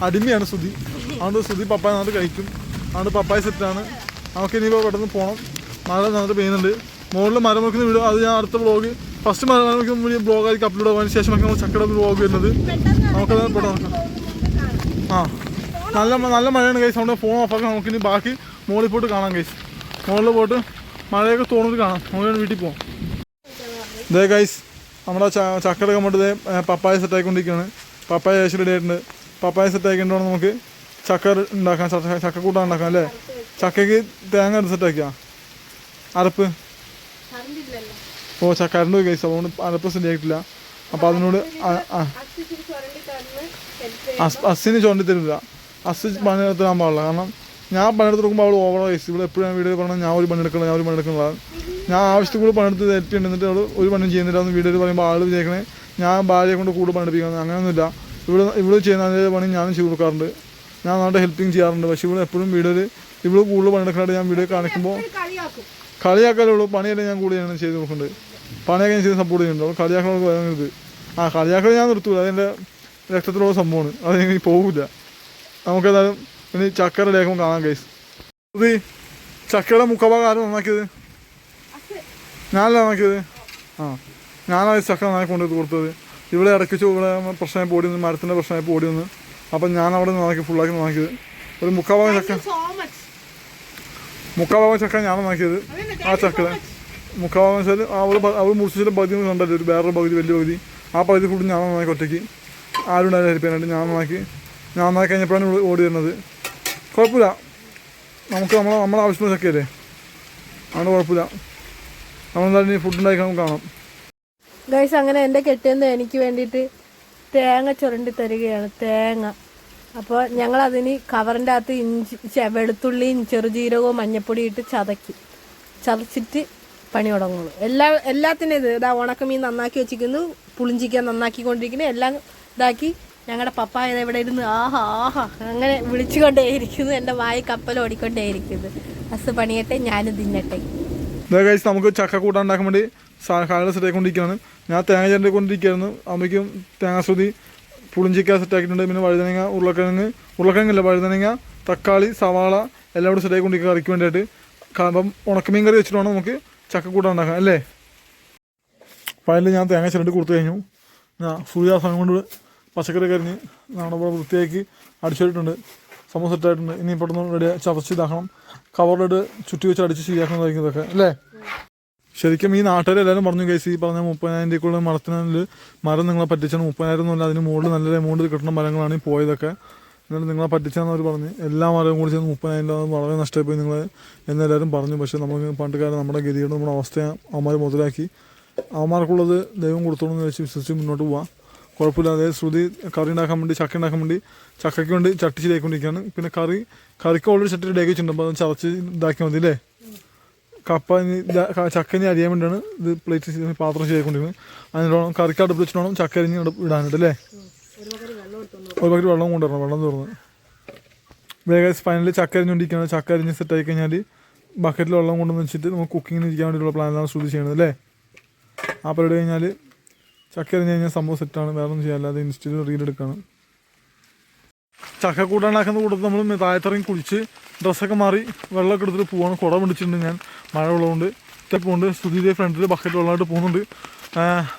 അടിമയാണ് ശ്രുതി. അതുകൊണ്ട് ശ്രുതി പപ്പായ നന്നായിട്ട് കഴിക്കും. അതുകൊണ്ട് പപ്പായ സെറ്റാണ്. നമുക്ക് ഇനിയിപ്പോൾ പെട്ടെന്ന് പോകണം. മഴ നന്നായിട്ട് പെയ്യുന്നുണ്ട്. മുകളിൽ മരം മുറിക്കുന്ന വീഡിയോ അത് ഞാൻ അടുത്ത വ്ളോഗ്, ഫസ്റ്റ് മരം മുറിക്കുന്ന വീഡിയോ ബ്ലോഗായിരിക്കും അപ്ലോഡ് ആവാൻ ശേഷമൊക്കെ നമ്മൾ ചക്കയുടെ വ്ളോഗ് വരുന്നത്. നമുക്കത് പെട്ടെന്ന് നല്ല മഴയാണ് കൈസ്. നമ്മുടെ ഫോൺ ഓഫാക്കാം. നമുക്കിനി ബാക്കി മുകളിൽ പോയിട്ട് കാണാം കൈസ്. മുകളിൽ പോയിട്ട് മഴയൊക്കെ തോന്നിട്ട് കാണാം. മുകളിൽ വീട്ടിൽ പോകാം. ഇതേ കൈസ്, നമ്മുടെ ചക്ക എടുക്കാൻ വേണ്ടി പപ്പായ സെറ്റായിക്കൊണ്ടിരിക്കുകയാണ്. പപ്പായ ഏകദേശം റെഡി ആയിട്ടുണ്ട്. പപ്പായ സെറ്റാക്കിയിട്ടുണ്ടെങ്കിൽ നമുക്ക് ചക്ക ഉണ്ടാക്കാം, ചക്ക കൂട്ടാൻ ഉണ്ടാക്കാം അല്ലേ. ചക്കയ്ക്ക് തേങ്ങ എടുത്ത് സെറ്റാക്കിയാ അരപ്പ്. ഓ കറണ്ട് പോയി കൈസ്, അതുകൊണ്ട് അരപ്പ് സെറ്റാക്കിയിട്ടില്ല. അപ്പോൾ അതിനോട് അസ്സിന് ചുരണ്ടി തരില്ല. അസ് പണിയെടുത്തിടാൻ പാടില്ല. കാരണം ഞാൻ പണിയെടുത്ത് നോക്കുമ്പോൾ അവൾ ഓവറോ കൈസ്. ഇവിടെ എപ്പോഴും ഞാൻ വീഡിയോ പറഞ്ഞാൽ ഞാൻ ഒരു പണിയെടുക്കുന്നത് ഞാൻ ആവശ്യത്തിൽ കൂടെ പണിയെടുത്ത് തെറ്റുണ്ട്. എന്നിട്ട് അവൾ ഒരു പണിയും ചെയ്യുന്നില്ല എന്ന് വീഡിയോയിൽ പറയുമ്പോൾ ആൾ വിചാരിക്കണേ ഞാൻ ഭാര്യയെ കൊണ്ട് കൂടെ പണിയെടുപ്പിക്കുന്നത്. അങ്ങനെയൊന്നുമില്ല. ഇവിടെ ചെയ്യുന്ന അതേ പണി ഞാനും ചെയ്ത് കൊടുക്കാറുണ്ട്. ഞാൻ നന്നായിട്ട് ഹെൽപ്പിങ് ചെയ്യാറുണ്ട്. പക്ഷേ ഇവിടെ എപ്പോഴും വീഡിയോയിൽ ഇവിടെ കൂടുതൽ പണിയെടുക്കാനായിട്ട് ഞാൻ വീഡിയോ കാണിക്കുമ്പോൾ കളിയാക്കാലുള്ളൂ. പണിയല്ലേ ഞാൻ കൂടുതലാണ് ചെയ്ത് നോക്കുന്നുണ്ട്. പണിയൊക്കെ ഞാൻ ചെയ്ത് സപ്പോർട്ട് ചെയ്യുന്നുണ്ട്. അവൾ കളിയാക്കണോട് പറയുന്നത് കളിയാക്കൽ ഞാൻ നിർത്തൂല. അതെൻ്റെ രക്തത്തിലുള്ള സംഭവമാണ്. അതെനിക്ക് പോകില്ല. നമുക്കേതായാലും ഇനി ചക്ക റെഡിയാക്കുമ്പോൾ കാണാം ഗൈസ്. ഇത് ചക്കയുടെ മുഖഭാഗം ആരും നന്നാക്കിയത്? ഞാനല്ല നന്നാക്കിയത്. ഞാനാണ് ചക്ക നന്നാക്കി കൊണ്ടുപോയി കൊടുത്തത്. ഇവിടെ ഇടയ്ക്ക് ഇവിടെ പ്രശ്നമായി പോടി വന്ന്, മരത്തിൻ്റെ പ്രശ്നമായി പോടി വന്ന്. അപ്പം ഞാൻ അവിടെ നന്നാക്കി ഫുള്ളാക്കി നന്നാക്കിയത്. ഒരു മുക്കാഭാഗം ചക്ക ഞാൻ നന്നാക്കിയത്. ആ ചക്ക മുക്കാഭാഗം വെച്ചാൽ അവൾ മുറിച്ചിട്ട് പകുതി കണ്ടല്ലോ, ഒരു വേറൊരു പകുതി വലിയ പകുതി. ആ പകുതി ഫുഡ് ഞാൻ നന്നാക്കി ഒറ്റയ്ക്ക്. ആരും ഉണ്ടായാലും ഹെൽപ്പ് ചെയ്യാനായിട്ട് ഞാൻ നന്നാക്കി കഴിഞ്ഞപ്പോഴാണ് ഓടി വരുന്നത്. കുഴപ്പമില്ല, നമുക്ക് നമ്മുടെ ആവശ്യത്തിന് ചക്കയല്ലേ, അതുകൊണ്ട് കുഴപ്പമില്ല. നമ്മളെന്തായാലും ഫുഡ് ഉണ്ടാക്കി കാണാം ഗൈസ്. അങ്ങനെ എൻ്റെ കെട്ടിയെന്ന് എനിക്ക് വേണ്ടിയിട്ട് തേങ്ങ ചുരണ്ടി തരികയാണ്. തേങ്ങ അപ്പോൾ ഞങ്ങളതിന് കവറിൻ്റെ അകത്ത് വെളുത്തുള്ളിയും ചെറുജീരകവും മഞ്ഞപ്പൊടി ഇട്ട് ചതച്ചിട്ട് പണി തുടങ്ങുള്ളൂ. എല്ലാത്തിനും ഇതാ ഉണക്കമീൻ നന്നാക്കി വെച്ചിരിക്കുന്നു, പുളിഞ്ചിക്കാൻ നന്നാക്കിക്കൊണ്ടിരിക്കുന്നു. എല്ലാം ഇതാക്കി ഞങ്ങളുടെ പപ്പായ ഇവിടെ ഇരുന്ന് ആഹാ ആഹാ അങ്ങനെ വിളിച്ചുകൊണ്ടേയിരിക്കുന്നു. എൻ്റെ വായി കപ്പൽ ഓടിക്കൊണ്ടേയിരിക്കുന്നു. ബസ് പണിയട്ടെ, ഞാനും തിന്നട്ടെ. നമുക്ക് ചക്ക കൂട്ടാൻ ഉണ്ടാക്കാൻ വേണ്ടി കാലം സെറ്റായിക്കൊണ്ടിരിക്കുകയാണ്. ഞാൻ തേങ്ങ ചേർത്തിക്കൊണ്ടിരിക്കുകയായിരുന്നു. അമ്മയ്ക്കും തേങ്ങാശ്രുതി പുളിഞ്ചിക്ക സെറ്റാക്കിയിട്ടുണ്ട്. പിന്നെ വഴുതനങ്ങ, ഉരുളക്കിഴങ്ങല്ല വഴുതനങ്ങ, തക്കാളി, സവാള എല്ലാം കൂടി സെറ്റായിക്കൊണ്ടിരിക്കുക കറിക്ക് വേണ്ടിയിട്ട്. അപ്പം ഉണക്കമീൻ കറി വെച്ചിട്ട് വേണം നമുക്ക് ചക്ക കൂട്ടാൻ ഉണ്ടാക്കാം അല്ലേ. പതിൽ ഞാൻ തേങ്ങ ചിരണ്ടി കൊടുത്തു കഴിഞ്ഞു. ഞാൻ ഫുൾ ആ സമയം കൊണ്ട് പച്ചക്കറി കരിഞ്ഞ് നമ്മുടെ വൃത്തിയാക്കി അടിച്ചിട്ടുണ്ട്. സംഭവം സെറ്റായിട്ടുണ്ട്. ഇനി പെട്ടെന്ന് റെഡി ചതച്ച് ഇതാക്കണം. കവറിലിട്ട് ചുറ്റി വെച്ച് അടിച്ച് ശരിയാക്കുന്നതായിരിക്കും ഇതൊക്കെ അല്ലേ. ശരിക്കും ഈ നാട്ടുകാരെല്ലാവരും പറഞ്ഞു കേസ് ഈ പറഞ്ഞ 30,000 രൂപയ്ക്കുള്ള മരത്തിനുള്ളിൽ മരം നിങ്ങളെ പറ്റിച്ചാണ്. 30,000 ഒന്നുമല്ല, അതിന് മുകളിൽ നല്ല എമൗണ്ടിൽ കിട്ടുന്ന മരങ്ങളാണ് ഈ പോയതൊക്കെ. എന്നിട്ട് നിങ്ങളെ പറ്റിച്ചാന്ന് അവർ പറഞ്ഞ് എല്ലാ മരവും കൂടി ചേർന്ന് 30,000 രൂപ വളരെ നഷ്ടമായി നിങ്ങൾ എന്നെല്ലാവരും പറഞ്ഞു. പക്ഷേ നമുക്ക് പണ്ടുകാലം നമ്മുടെ ഗതിയുടെ നമ്മുടെ അവസ്ഥയെ അവന്മാർ മുതലാക്കി അവന്മാർക്കുള്ളത് ദൈവം കൊടുത്തോളൂ എന്ന് വെച്ച് വിശ്വസിച്ച് മുന്നോട്ട് പോവാം. കുഴപ്പമില്ല. അതായത് ശ്രുതി കറി ഉണ്ടാക്കാൻ വേണ്ടി ചക്ക ഉണ്ടാക്കാൻ വേണ്ടി ചക്കയ്ക്ക് വേണ്ടി ചട്ടി ശരിയായിക്കൊണ്ടിരിക്കുകയാണ്. പിന്നെ കറിക്ക് ഓൾറെഡി ചട്ടി റെഡിയാക്കി വെച്ചിട്ടുണ്ട്. അപ്പോൾ അത് ചതച്ച് ഇതാക്കിയാൽ മതി അല്ലേ. കപ്പ ചക്കനി അരിയാൻ വേണ്ടിയാണ് ഇത് പ്ലേറ്റ് പാത്രം ശരിയായിക്കൊണ്ടിരിക്കുന്നത്. അതിനോളം കറിക്ക് അടുപ്പ് വെച്ചിട്ടോണം ചക്ക അരിഞ്ഞ് ഇടാനുണ്ട് അല്ലേ. ഒരു ബക്കറ്റ് വെള്ളം കൊണ്ടുവരണം, വെള്ളം തുറന്ന് വേഗം ഫൈനലി ചക്ക അരിഞ്ഞുകൊണ്ടിരിക്കുകയാണ്. ചക്ക അരിഞ്ഞ് സെറ്റായി കഴിഞ്ഞാൽ ബക്കറ്റിൽ വെള്ളം കൊണ്ടുവന്ന് വെച്ചിട്ട് നമുക്ക് കുക്കിങ്ങിന് ഇരിക്കാൻ വേണ്ടിയിട്ടുള്ള പ്ലാനാണ് ശ്രുതി ചെയ്യുന്നത് അല്ലേ. ആ പരിപാടി കഴിഞ്ഞാൽ ചക്ക അരിഞ്ഞ് കഴിഞ്ഞാൽ സംഭവം സെറ്റാണ്. വേറെ ഒന്നും ചെയ്യാൻ, അല്ലാതെ ഇൻസ്റ്റയിൽ റീലെടുക്കുകയാണ്. ചക്ക കൂട്ടാനാക്കുന്ന കൂട്ടത്തിൽ നമ്മൾ താഴത്തിറങ്ങി കുളിച്ച് ഡ്രസ്സൊക്കെ മാറി വെള്ളമൊക്കെ എടുത്തിട്ട് പോവാണ്. കുട പിടിച്ചിട്ടുണ്ട് ഞാൻ, മഴ ഉള്ളതുകൊണ്ട്. പോകുന്നുണ്ട് ശ്രുതിയുടെ ഫ്രണ്ടിൽ ബക്കറ്റ് വെള്ളമായിട്ട് പോകുന്നുണ്ട്.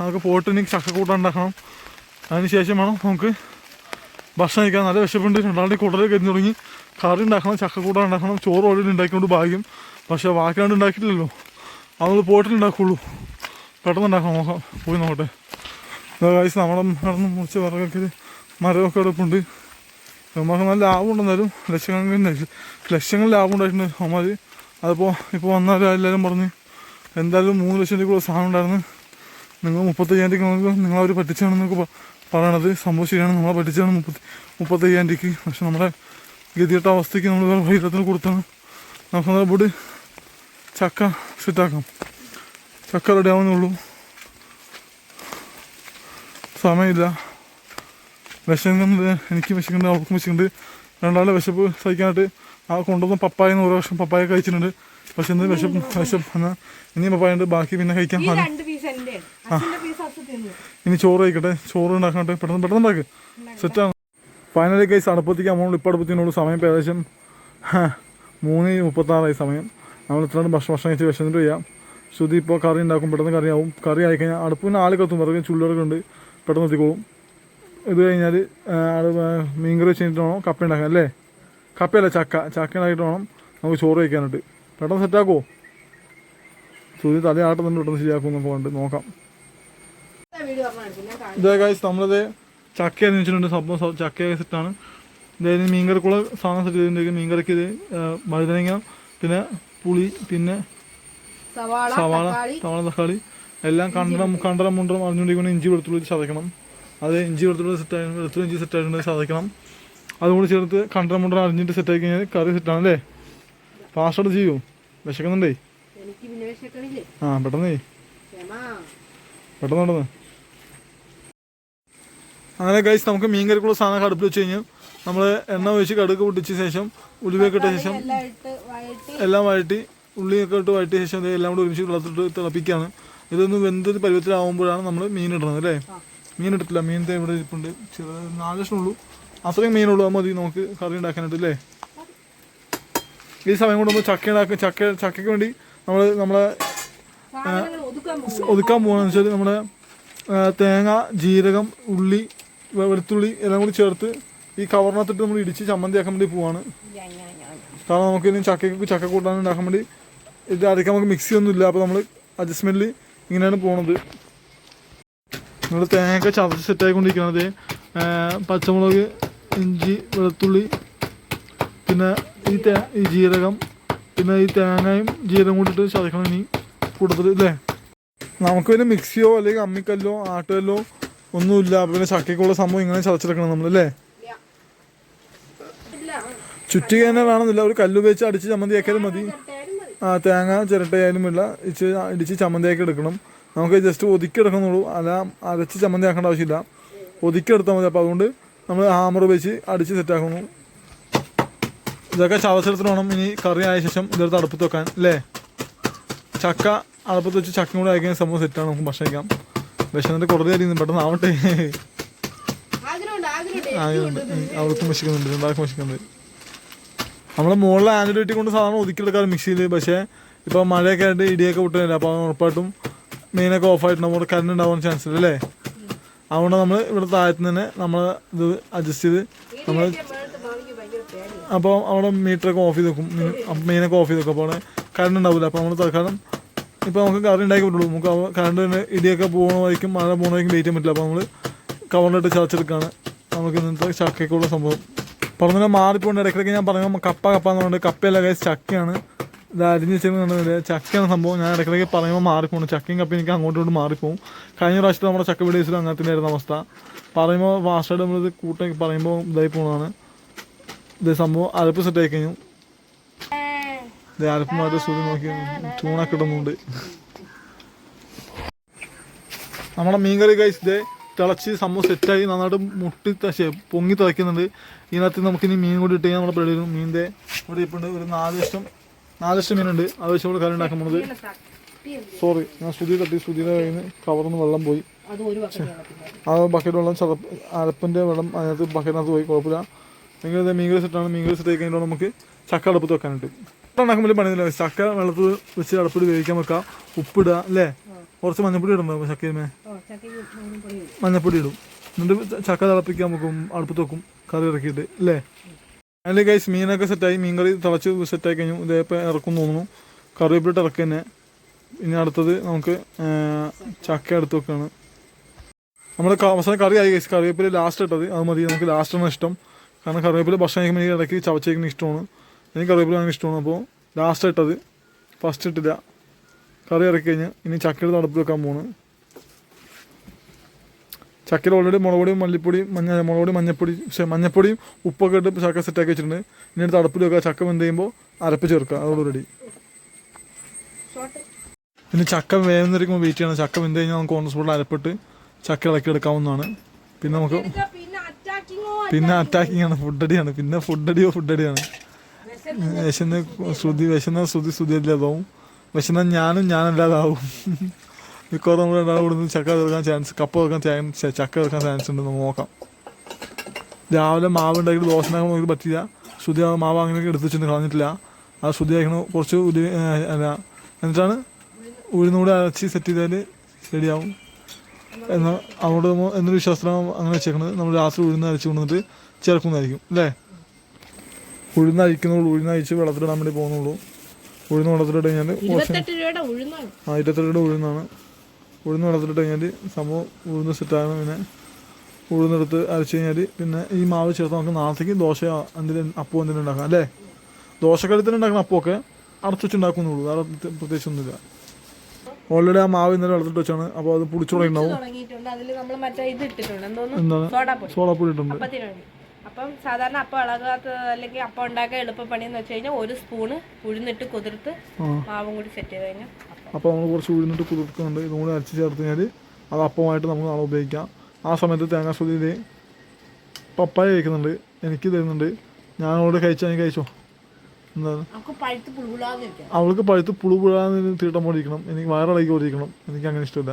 അതൊക്കെ പോയിട്ട് എനിക്ക് ചക്ക കൂട്ടാൻ ഉണ്ടാക്കണം. അതിന് ശേഷം വേണം നമുക്ക് ഭക്ഷണം കഴിക്കാൻ. നല്ല വിശപ്പുണ്ട്. രണ്ടാളുടെ കുടലേക്ക് കരിഞ്ഞു തുടങ്ങി. കറി ഉണ്ടാക്കണം, ചക്ക കൂട്ടാൻ ഉണ്ടാക്കണം. ചോറ് ഓൾറെഡി ഉണ്ടാക്കിക്കൊണ്ട് ഭാഗ്യം. പക്ഷേ ബാക്കിയാണ്ട് ഉണ്ടാക്കിയിട്ടില്ലല്ലോ, അത് പോയിട്ടിലുണ്ടാക്കുള്ളൂ. പെട്ടെന്ന് ഉണ്ടാക്കാം, നോക്കാം, പോയി നോക്കട്ടെ. കാഴ്ച നമ്മളെ നടന്ന് മുറിച്ച് വിറകൊക്കെ മരമൊക്കെ എടുപ്പുണ്ട്. നമുക്ക് നല്ല ലാഭം ഉണ്ടെന്നാലും ലക്ഷങ്ങൾ ലാഭം ഉണ്ടായിട്ടുണ്ട് അവന്മാർ. അതിപ്പോൾ വന്നാലും എല്ലാവരും പറഞ്ഞ് എന്തായാലും 3 ലക്ഷം രൂപ സാധനം ഉണ്ടായിരുന്നു, നിങ്ങൾ 35,000 രൂപ നിങ്ങളവർ പറ്റിച്ചാണെന്നൊക്കെ പറയണത്. സംഭവം ശരിയാണ്, നമ്മളെ പറ്റിച്ചാണ് 35,000 രൂപയ്ക്ക്. പക്ഷെ നമ്മുടെ ഗതികെട്ട അവസ്ഥയ്ക്ക് നമ്മൾ വേറെ വൈരത്തിന് കൊടുത്താണ്. നമുക്ക് നല്ല ബോഡ് ചക്ക സെറ്റാക്കാം. ചക്ക റെഡി ആവുന്നുള്ളൂ, സമയമില്ല. വിശക്കുന്നുണ്ട്, എനിക്ക് വിശക്കുന്നുണ്ട്, അവർക്കും വിശക്കുന്നുണ്ട്. രണ്ടാളുടെ വിശപ്പ് സഹിക്കാനായിട്ട് ആ കൊണ്ടുവന്ന പപ്പായ 100 വർഷം പപ്പായ കഴിച്ചിട്ടുണ്ട്. പക്ഷെ ഇന്ന് വിശപ്പ് എന്നാൽ ഇനി പപ്പായ ഉണ്ട്, ബാക്കി പിന്നെ കഴിക്കാം. ഇനി ചോറ് കഴിക്കട്ടെ, ചോറ് ഉണ്ടാക്കട്ടെ, പെട്ടെന്ന് ഉണ്ടാക്ക്, സെറ്റാണ്. ഫൈനലി കഴിച്ച് അടുപ്പത്തേക്ക് നമ്മൾ ഇപ്പോൾ അടുപ്പത്തിനുള്ളൂ. സമയം ഏകദേശം 3:36 സമയം. നമ്മൾ ഇത്രയും ഭക്ഷണം കഴിച്ച് വിശന്നിട്ട് ചെയ്യാം. ശ്രുതി ഇപ്പോൾ കറി ഉണ്ടാക്കും, പെട്ടെന്ന് കറിയാവും. കറി ആയിക്കഴിഞ്ഞാൽ അടുപ്പിന് ആൾ കത്തും, വിറക് ചുള്ളൊക്കെ ഉണ്ട്, പെട്ടെന്ന് എത്തിക്കോളും. ഇത് കഴിഞ്ഞാൽ മീൻകറി വെച്ച് കഴിഞ്ഞിട്ട് വേണം കപ്പ ഉണ്ടാക്കാൻ അല്ലേ. കപ്പയല്ല, ചക്ക ഉണ്ടാക്കിയിട്ട് വേണം നമുക്ക് ചോറ് കഴിക്കാനായിട്ട്. പെട്ടെന്ന് സെറ്റാക്കുമോ? ശ്രുതി തലയാട്ടുന്നുണ്ട്, പെട്ടെന്ന് ശരിയാക്കും എന്നൊക്കെ വേണ്ട നോക്കാം. ഇതേ കാഴ്ച നമ്മളിത് ചക്ക അരിഞ്ഞിട്ടുണ്ട്. സംഭവം ചക്ക സെറ്റാണ്. ഇതായത് മീൻകറിക്കുള്ള സാധനം സെറ്റ് ചെയ്തിട്ടുണ്ടെങ്കിൽ മീൻകറിക്ക് ഇത് വഴുതനങ്ങ, പിന്നെ പുളി, പിന്നെ സവാള, തക്കാളി എല്ലാം കണ്ടറ മുണ്ടറം അറിഞ്ഞുകൊണ്ടിരിക്കുന്ന ഇഞ്ചി വെളുത്തുള്ളി ചതയ്ക്കണം. അത് ഇഞ്ചി വെളുത്തുള്ളി സെറ്റായിട്ടുണ്ട്, വെളുത്തുള്ളി ഇഞ്ചി സെറ്റായിട്ടുണ്ട്, ചതയ്ക്കണം. അതുകൂടി ചേർത്ത് കണ്ടറ മുണ്ടറ അരിഞ്ഞിട്ട് സെറ്റായി കഴിഞ്ഞാൽ കറി സെറ്റാണ് അല്ലേ. ഫാസ്റ്റോട് ചെയ്യൂ, വിശക്കുന്നുണ്ടേ. പെട്ടെന്ന് അങ്ങനെ ഗൈസ് നമുക്ക് മീൻ കറിക്കുള്ള സാധനം അടുപ്പിൽ വെച്ച് കഴിഞ്ഞാൽ നമ്മൾ എണ്ണ ഒഴിച്ച് കടുക് പൊട്ടിച്ച ശേഷം ഉലുവയൊക്കെ ഇട്ട ശേഷം എല്ലാം വഴറ്റി ഉള്ളിയൊക്കെ ഇട്ട് വഴറ്റിയ ശേഷം എല്ലാം കൂടി ഒരുമിച്ച് വെള്ളത്തിട്ട് തിളപ്പിക്കുകയാണ്. ഇതൊന്ന് വെന്തൊരു പരുവത്തിലാവുമ്പോഴാണ് നമ്മൾ മീൻ ഇടുന്നത് അല്ലേ. മീൻ ഇട്ടിട്ടില്ല, മീനിൻ്റെ ഇവിടെ ഇരിപ്പുണ്ട്, 4 ലക്ഷം ഉള്ളൂ, അത്രയും മീനുള്ളൂ. അത് മതി നമുക്ക് കറി ഉണ്ടാക്കാനായിട്ട് അല്ലേ. ഈ സമയം കൊണ്ട് നമ്മൾ ചക്കയ്ക്ക് വേണ്ടി നമ്മളെ ഒതുക്കാൻ പോകുകയെന്ന് വെച്ചാൽ നമ്മുടെ തേങ്ങ, ജീരകം, ഉള്ളി, വെളുത്തുള്ളി എല്ലാം കൂടി ചേർത്ത് ഈ കവറിനകത്തിട്ട് നമ്മൾ ഇടിച്ച് ചമ്മന്തിയാക്കാൻ വേണ്ടി പോവാണ്. കാരണം നമുക്ക് ഇനി ചക്ക കൂട്ടാൻ ഉണ്ടാക്കാൻ വേണ്ടി ഇത് അരയ്ക്കാൻ നമുക്ക് മിക്സി ഒന്നും ഇല്ല. അപ്പോൾ നമ്മൾ അഡ്ജസ്റ്റ്മെൻറ്റിൽ ഇങ്ങനെയാണ് പോണത്. നമ്മൾ തേങ്ങയൊക്കെ ചതച്ച് സെറ്റായിക്കൊണ്ടിരിക്കുന്നത്. പച്ചമുളക്, ഇഞ്ചി, വെളുത്തുള്ളി, പിന്നെ ഈ ജീരകം, പിന്നെ ഈ തേങ്ങയും ജീരകം കൂട്ടിട്ട് ചതക്കണം ഇനി കൂടുതൽ അല്ലേ. നമുക്ക് പിന്നെ മിക്സിയോ അല്ലെങ്കിൽ അമ്മിക്കല്ലോ ആട്ടുകല്ലോ ഒന്നുമില്ല. അപ്പോൾ പിന്നെ ചക്കയ്ക്കുള്ള സംഭവം ഇങ്ങനെ ചതച്ചെടുക്കണം നമ്മളല്ലേ. ചുറ്റിക തന്നെ വേണമെന്നില്ല, ഒരു കല്ല് ഉപയോഗിച്ച് അടിച്ച് ചമ്മന്തിയാക്കിയാലും മതി. തേങ്ങ ചിരട്ടയായാലും ഇല്ല, ഇടിച്ച് ചമ്മന്തിയാക്കി എടുക്കണം. നമുക്ക് ജസ്റ്റ് ഒതുക്കി എടുക്കണമെന്നുള്ളൂ, അല്ല അരച്ച് ചമ്മന്തി ആക്കേണ്ട ആവശ്യമില്ല, ഒതുക്കി എടുത്താൽ മതി. അപ്പോൾ അതുകൊണ്ട് നമ്മൾ ഹാമർ വെച്ച് അടിച്ച് സെറ്റാക്കുന്നു. ഇതൊക്കെ ചവച്ചെടുത്തിട്ട് വേണം ഇനി കറി ആയ ശേഷം ഇതെടുത്ത് അടുപ്പത്ത് വെക്കാൻ അല്ലേ. ചക്ക അടുപ്പത്ത് വെച്ച് ചക്കയും കൂടെ അയക്കുന്ന സംഭവം സെറ്റാണ്. നമുക്ക് ഭക്ഷണം കഴിക്കാം. വിശന്നിട്ട് കുറേ അറിയുന്നു, പെട്ടെന്ന് ആവട്ടെ. അവർക്കും വിശക്കുന്നുണ്ട്, രണ്ടാൾക്കും വിശക്കുന്നുണ്ട്. നമ്മൾ മുകളിൽ ആൻഡ്രോയിറ്റി കൊണ്ട് സാധാരണ ഒതുക്കിയെടുക്കാറ് മിക്സിയിൽ. പക്ഷേ ഇപ്പോൾ മഴയൊക്കെ ആയിട്ട് ഇടിയൊക്കെ വിട്ടില്ല, അപ്പോൾ ഉറപ്പായിട്ടും മെയിനൊക്കെ ഓഫായിട്ടുണ്ടാവും, അവിടെ കറണ്ട് ഉണ്ടാവാൻ ചാൻസ് ഇല്ല അല്ലേ. അതുകൊണ്ട് നമ്മൾ ഇവിടെ താഴത്തുനിന്ന് തന്നെ നമ്മൾ ഇത് അഡ്ജസ്റ്റ് ചെയ്ത് നമ്മൾ അപ്പോൾ അവിടെ മീറ്ററൊക്കെ ഓഫ് ചെയ്ത് വെക്കും, മെയിനൊക്കെ ഓഫ് ചെയ്ത് വെക്കും. അപ്പോൾ അവിടെ കറണ്ട് ഉണ്ടാവില്ല. അപ്പോൾ നമ്മൾ തൽക്കാലം ഇപ്പോൾ നമുക്ക് കറി ഉണ്ടാക്കി പറ്റുള്ളൂ. നമുക്ക് കറണ്ട് തന്നെ ഇടിയൊക്കെ പോകുന്നതായിരിക്കും, മഴ പോകുന്നതായിരിക്കും വെയിറ്റ് ചെയ്യാൻ പറ്റില്ല. അപ്പോൾ നമ്മൾ കവറിലിട്ട് ചതച്ചെടുക്കുകയാണ് നമുക്ക് ഇന്നത്തെ ചക്കയ്ക്കുള്ള സംഭവം. പറഞ്ഞാൽ മാറിപ്പോണ്ട് ഇടയ്ക്കിടയ്ക്ക് ഞാൻ പറയുമ്പോൾ കപ്പ എന്ന് പറഞ്ഞിട്ട് കപ്പയല്ല ഗൈസ്, ചക്കയാണ്. ഇത് അരിഞ്ഞ് വെച്ചിരുന്നുണ്ടെങ്കിൽ ചക്കയാണ് സംഭവം. ഞാൻ ഇടയ്ക്കിടയ്ക്ക് പറയുമ്പോൾ മാറിപ്പോകും. ചക്കയും കപ്പയും എനിക്ക് അങ്ങോട്ടും ഇങ്ങോട്ടും മാറിപ്പോകും. കഴിഞ്ഞ പ്രാവശ്യത്തെ നമ്മുടെ ചക്ക വീഡിയോസിൽ അങ്ങനത്തെ ആയിരുന്ന അവസ്ഥ. പറയുമ്പോൾ ഫാസ്റ്റായിട്ട് നമ്മളിത് കൂട്ടൊക്കെ പറയുമ്പോൾ ഇതായി പോകുന്നതാണ്. ഇതേ സംഭവം അരപ്പ് സെറ്റായി കഴിഞ്ഞു. ഇത് അരപ്പ് മാറ്റി സൂര്യ നോക്കി ചൂണൊക്കെ ഇടുന്നുണ്ട്. നമ്മുടെ മീൻകറി ഗൈസ് ഇതേ തിളച്ച് സംഭവം സെറ്റായി നന്നായിട്ട് മുട്ടി പൊങ്ങി തിളയ്ക്കുന്നുണ്ട്. ഇതിനകത്ത് നമുക്കിനി മീൻ കൂടി ഇട്ട് കഴിഞ്ഞാൽ നമ്മുടെ പരിപാടി വരും. മീനിൻ്റെ ഇവിടെ ഇപ്പോൾ ഉണ്ട് ഒരു 4 ഇഷ്ടം മീനുണ്ട്. അത് വെച്ച് ഇവിടെ കറി ഉണ്ടാക്കാൻ പോകുന്നത്. സോറി, ഞാൻ ശ്രുതിയുടെ കയ്യിൽ നിന്ന് കവർന്ന് വെള്ളം പോയി. ആ ബക്കറ്റ് വെള്ളം അരപ്പിൻ്റെ വെള്ളം അതിനകത്ത് ബക്കറ്റിനകത്ത് പോയി, കുഴപ്പമില്ല. നിങ്ങൾ മീൻകറി സെറ്റാണ്. മീൻകറി സെറ്റ് ആയി കഴിഞ്ഞാൽ നമുക്ക് ചക്ക അടുപ്പത്ത് വെക്കാനുണ്ട്. ഉണ്ടാക്കുമ്പോൾ പണിയില്ല. ചക്ക വെള്ളത്തിൽ വെച്ച് അടുപ്പിൽ വേവിക്കാൻ വെക്കാം. ഉപ്പിടുക അല്ലേ, കുറച്ച് മഞ്ഞപ്പൊടി ഇടുന്നുണ്ടോ ചക്കയുമേ? മഞ്ഞപ്പൊടി ഇടും. എന്നിട്ട് ചക്ക തിളപ്പിക്കാൻ വെക്കും, അടുപ്പത്ത് വെക്കും കറി ഇറക്കിയിട്ട് അല്ലേ. അതിൽ ഗൈസ് മീനൊക്കെ സെറ്റായി, മീൻ കറി തിളച്ച് സെറ്റായി കഴിഞ്ഞു. ഇതേപ്പോൾ ഇറക്കും തോന്നുന്നു. കറിവേപ്പിലിട്ട് ഇറക്കി തന്നെ. ഇനി അടുത്തത് നമുക്ക് ചക്ക എടുത്ത് വെക്കുകയാണ്. നമ്മൾ അവസാനം കറി ആയി ഗൈസ്. കറിവേപ്പില ലാസ്റ്റ് ഇട്ടത് അത് മതി, നമുക്ക് ലാസ്റ്റാണ് ഇഷ്ടം. കാരണം കറിവേപ്പില ഭക്ഷണം കഴിക്കുമ്പോൾ എനിക്ക് ഇടയ്ക്ക് ചവച്ചേക്കുന്ന ഇഷ്ടമാണ്. എനിക്ക് കറിവേപ്പില ഭയങ്കര ഇഷ്ടമാണ്. അപ്പോൾ ലാസ്റ്റ് ഇട്ടത്, ഫസ്റ്റ് ഇട്ടില്ല. കറി ഇറക്കി കഴിഞ്ഞ് ഇനി ചക്കയുടെ അടുപ്പിൽ വെക്കാൻ പോകുന്നു. ചക്കയിൽ ഓൾറെഡി മുളകുപൊടിയും മല്ലിപ്പൊടിയും മഞ്ഞപ്പൊടിയും ഉപ്പൊക്കെ ഇട്ട് ചക്ക സെറ്റാക്കി വെച്ചിട്ടുണ്ട്. ഇനി അടുത്ത് അടുപ്പിൽ വെക്കുക. ചക്ക വെന്ത് ചെയ്യുമ്പോൾ അരപ്പ് ചേർക്കുക. അതോട് റെഡി. ഇനി ചക്ക വേവുന്നതിരിക്കുമ്പോൾ വെയിറ്റ് ചെയ്യണം. ചക്ക വെന്ത് കഴിഞ്ഞാൽ നമുക്ക് ഓൺ സ്പോട്ടിൽ അരപ്പിട്ട് ചക്ക ഇളക്കി എടുക്കാവുന്നതാണ്. പിന്നെ നമുക്ക് അറ്റാക്കിംഗ് ആണ്, ഫുഡടിയാണ്. പിന്നെ ഫുഡടിയാണ്. വിശന്ന ശ്രുതിയല്ലാതാവും. വിശന്ന ഞാനല്ലാതാവും. മിക്കവാറും നമ്മൾ രണ്ടാളും കൂടുന്നത് ചക്ക തീർക്കാൻ ചാൻസ്, ചക്ക തീർക്കാൻ ചാൻസ് ഉണ്ട്. നമുക്ക് നോക്കാം. രാവിലെ മാവ് ഉണ്ടാക്കിയിട്ട് ദോശ ഉണ്ടാക്കാൻ നമുക്ക് പറ്റില്ല. ശ്രുതി മാവ് അങ്ങനെയൊക്കെ എടുത്ത് വെച്ചിട്ട് കളഞ്ഞിട്ടില്ല. ആ ശ്രുതി ആക്കണം കുറച്ച് എന്നിട്ടാണ് ഉഴുന്നുകൂടെ അരച്ച് സെറ്റ് ചെയ്താൽ റെഡിയാവും എന്നാൽ അവിടെ എന്നൊരു വിശ്വാസത്തിലാണ് അങ്ങനെ വെച്ചേക്കുന്നത്. നമ്മൾ രാത്രി ഉഴുന്ന് അരച്ച് കൊണ്ടുവന്നിട്ട് ചേർക്കുന്നതായിരിക്കും അല്ലേ. ഉഴുന്നഴിച്ച് വെള്ളത്തിലിടാൻ വേണ്ടി പോകുന്നുള്ളൂ. ഉഴുന്ന് വെള്ളത്തിലിട്ട് കഴിഞ്ഞാൽ 28 രൂപയുടെ ഉഴുന്നാണ്. ഉഴുന്ന് വെള്ളത്തിലിട്ട് കഴിഞ്ഞാൽ സംഭവം ഉഴുന്ന് സെറ്റാണ്. പിന്നെ ഉഴുന്നെടുത്ത് അരച്ച് കഴിഞ്ഞാൽ പിന്നെ ഈ മാവ് ചേർത്ത് നമുക്ക് നാളത്തേക്ക് ദോശ അപ്പം എന്തെങ്കിലും ഉണ്ടാക്കാം അല്ലേ. ദോശക്കടുത്തിന് ഉണ്ടാക്കുന്ന അപ്പമൊക്കെ അടച്ചുവെച്ചുണ്ടാക്കുന്നുള്ളൂ, വേറെ പ്രത്യേകിച്ചൊന്നുമില്ല. ഓൾറെഡി ആ മാവ് ഇന്നലെ വെള്ളത്തിട്ട് വെച്ചാണ്. അപ്പോൾ അത് പുളിച്ചുടങ്ങിണ്ടാവും. എന്താണ് സോഡാപ്പൊടി ഇട്ടുണ്ട്. അപ്പം സാധാരണ അപ്പം ഇളകാത്ത അല്ലെങ്കിൽ അപ്പം ഉണ്ടാക്കാൻ എളുപ്പപ്പണിയെന്ന് വെച്ച് കഴിഞ്ഞാൽ 1 സ്പൂണ് ഉഴുന്നിട്ട് കുതിർത്ത് മാവും കൂടി സെറ്റ് ചെയ്ത് കഴിഞ്ഞാൽ അപ്പോൾ നമ്മൾ കുറച്ച് ഉഴുന്നിട്ട് കുതിർക്കുന്നുണ്ട്. ഇതും കൂടി അരച്ച് ചേർത്ത് കഴിഞ്ഞാൽ അത് അപ്പമായിട്ട് നമുക്ക് നാളെ ഉപയോഗിക്കാം. ആ സമയത്ത് തേങ്ങാശ്രുതിയിൽ പപ്പായ കഴിക്കുന്നുണ്ട്, എനിക്ക് തരുന്നുണ്ട്. ഞാൻ അവിടെ കഴിച്ചോ എന്താണ് അവൾക്ക് പഴുത്ത് പുളുപുഴാന്ന് തീട്ടം പോലെ ഇരിക്കണം. എനിക്ക് വയറിളക്കി പോലെ ഇരിക്കണം. എനിക്ക് അങ്ങനെ ഇഷ്ടമില്ല.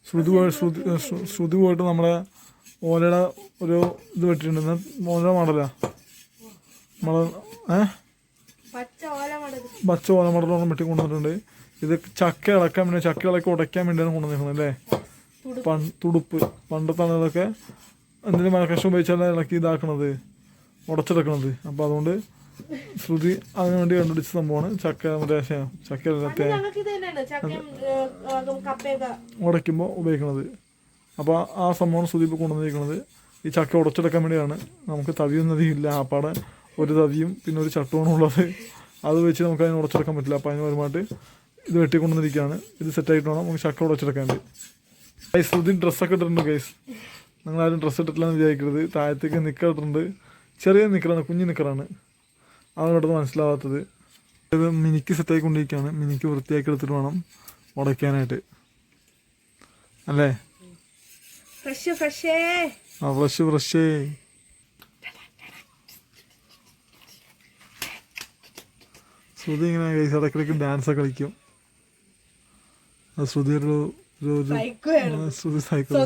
ശ്രുതി പോയിട്ട് നമ്മളെ ഓലയുടെ ഒരു ഇത് വെട്ടിട്ടുണ്ട്. ഓല മോഡലാ പച്ച ഓല മോഡലോളം വെട്ടി കൊണ്ടുവന്നിട്ടുണ്ട്. ഇത് ചക്ക ഇളക്കാൻ വേണ്ടി, ചക്ക ഇളക്കി ഉടയ്ക്കാൻ വേണ്ടിയാണ് കൊണ്ടുവന്നിരിക്കുന്നത് അല്ലേ. തുടുപ്പ് പണ്ടത്താണ് ഇതൊക്കെ എന്തെങ്കിലും മരക്കഷ്ണം ഉപയോഗിച്ചാൽ ഇളക്കി ഇതാക്കണത്, ഉടച്ചെടുക്കണത്. അപ്പോൾ അതുകൊണ്ട് ശ്രുതി അതിനു വേണ്ടി കണ്ടുപിടിച്ച സംഭവമാണ് ചക്ക. മറ്റേ ചക്ക ഉടയ്ക്കുമ്പോൾ ഉപയോഗിക്കണത്. അപ്പോൾ ആ സംഭവമാണ് ശ്രുതി ഇപ്പോൾ കൊണ്ടുവന്നിരിക്കുന്നത്. ഈ ചക്ക ഉടച്ചെടുക്കാൻ വേണ്ടിയാണ്. നമുക്ക് തവിയൊന്നതില്ല. ആപ്പാടെ ഒരു തവിയും പിന്നെ ഒരു ചട്ടുമാണ് ഉള്ളത്. അത് വെച്ച് നമുക്ക് അതിന് ഉടച്ചെടുക്കാൻ പറ്റില്ല. അപ്പോൾ അതിന് പരമായിട്ട് ഇത് വെട്ടിക്കൊണ്ടുവന്നിരിക്കുകയാണ്. ഇത് സെറ്റായിട്ട് വേണം നമുക്ക് ചക്ക ഉടച്ചെടുക്കാണ്ട്. ഗൈസ് ശ്രുതി ഡ്രസ്സൊക്കെ ഇട്ടിട്ടുണ്ട്. ഗൈസ് നിങ്ങളാരും ഡ്രസ്സ് ഇട്ടിട്ടില്ലെന്ന് വിചാരിക്കരുത്. താഴത്തേക്ക് നിക്കർ ഇട്ടിട്ടുണ്ട്. ചെറിയ നിക്കറാണ്, കുഞ്ഞു നിക്കറാണ്. അതാണ് ഇവിടുന്ന് മനസ്സിലാവാത്തത്. ഇത് മിനിക്ക് സെറ്റായിക്കൊണ്ടിരിക്കുകയാണ്. മിനിക്ക് വൃത്തിയാക്കി എടുത്തിട്ട് വേണം ഉടയ്ക്കാനായിട്ട് അല്ലേ. ആ ഫ്രഷ് ശ്രുതി ഇങ്ങനെ ഗൈസ് ഇടയ്ക്കിടയ്ക്ക് ഡാൻസൊക്കെ കളിക്കും. അത് ശ്രുതി ശ്രുതി സൈക്കിൾ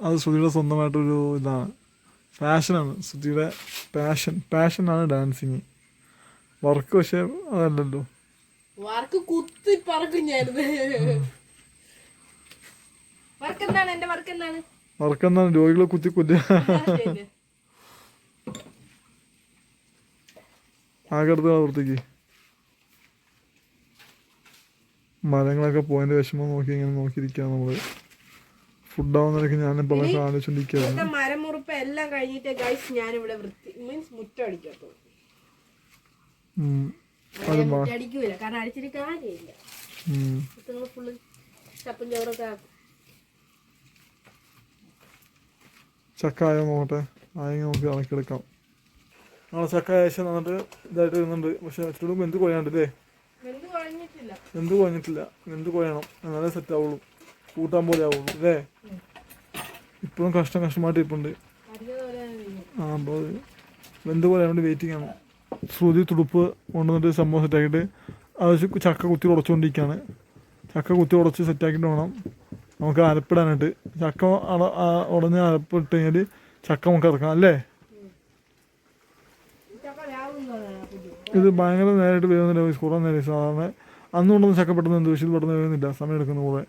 അത് ശ്രുതിയുടെ സ്വന്തമായിട്ടൊരു ഇതാണ്, പാഷനാണ്. ശ്രുതിയുടെ പാഷനാണ് ഡാൻസിങ്. വർക്ക് പക്ഷെ അതല്ലല്ലോ. വർക്ക് കുത്തി പറക്കും ഞാൻ. വർക്ക് എന്താണ്? രോഗികളെ കുത്തി കൊല്ലുക. ആകെടുത്ത് പുറത്തേക്ക് മരങ്ങളൊക്കെ പോയതിന്റെ വിഷമം നോക്കി ഇങ്ങനെ നോക്കിയിരിക്കുക നമ്മള്. ഫുഡാവുന്നതൊക്കെ ഞാനിപ്പോൾ ആലോചിച്ചോണ്ടിരിക്കുകയാണ്. മരമുറിപ്പ് എല്ലാം കഴിഞ്ഞിട്ട് ഗൈസ് ഞാനിവിടെ മീൻസ് മുറ്റം അടിക്കട്ടോ. അടിക്കൂല കാരണം അടിച്ചിട്ട് കാര്യമില്ല. ഫുള്ള് ചപ്പും ചോറൊക്കെ ആക്കും. ചക്ക ആയോ നോക്കട്ടെ, ആയെങ്കിൽ നമുക്ക് ഇളക്കിയെടുക്കാം. നാളെ ചക്ക ഏകദേശം നന്നിട്ട് ഇതായിട്ട് വരുന്നുണ്ട്. പക്ഷെ ചുടും വെന്ത് കുഴയാണ്ടല്ലേ? വെന്ത് കുഴഞ്ഞിട്ടില്ല, വെന്ത് കുഴയണം, എന്നാലേ സെറ്റ് ആവുള്ളൂ, കൂട്ടാൻ പോലെ ആവുള്ളൂ അല്ലേ? ഇപ്പോഴും കഷ്ടമായിട്ട് ഇരിപ്പുണ്ട്. ആ അപ്പോൾ വെന്ത് കുഴയാൻ വേണ്ടി വെയിറ്റിംഗ് ആണ്. ശ്രുതി തുടുപ്പ് കൊണ്ടുവന്നിട്ട് സംഭവം സെറ്റാക്കിയിട്ട് അത് ചക്ക കുത്തി ഉടച്ചുകൊണ്ടിരിക്കുകയാണ്. ചക്ക കുത്തി ഉടച്ച് സെറ്റാക്കിയിട്ട് വേണം നമുക്ക് അരപ്പിടാനായിട്ട്. ചക്ക ഉടഞ്ഞ് അരപ്പിട്ട് കഴിഞ്ഞാൽ ചക്ക നമുക്ക് ഇറക്കാം അല്ലേ? ഇത് ഭയങ്കര നേരിട്ട് വേവുന്നില്ല, കുറേ നേരം. സാധാരണ അന്ന് കൊണ്ടൊന്നും ചക്ക പെട്ടെന്ന് എന്ത് വിഷയം പെട്ടെന്ന് വേവുന്നില്ല, സമയം എടുക്കുന്ന കൂടെ.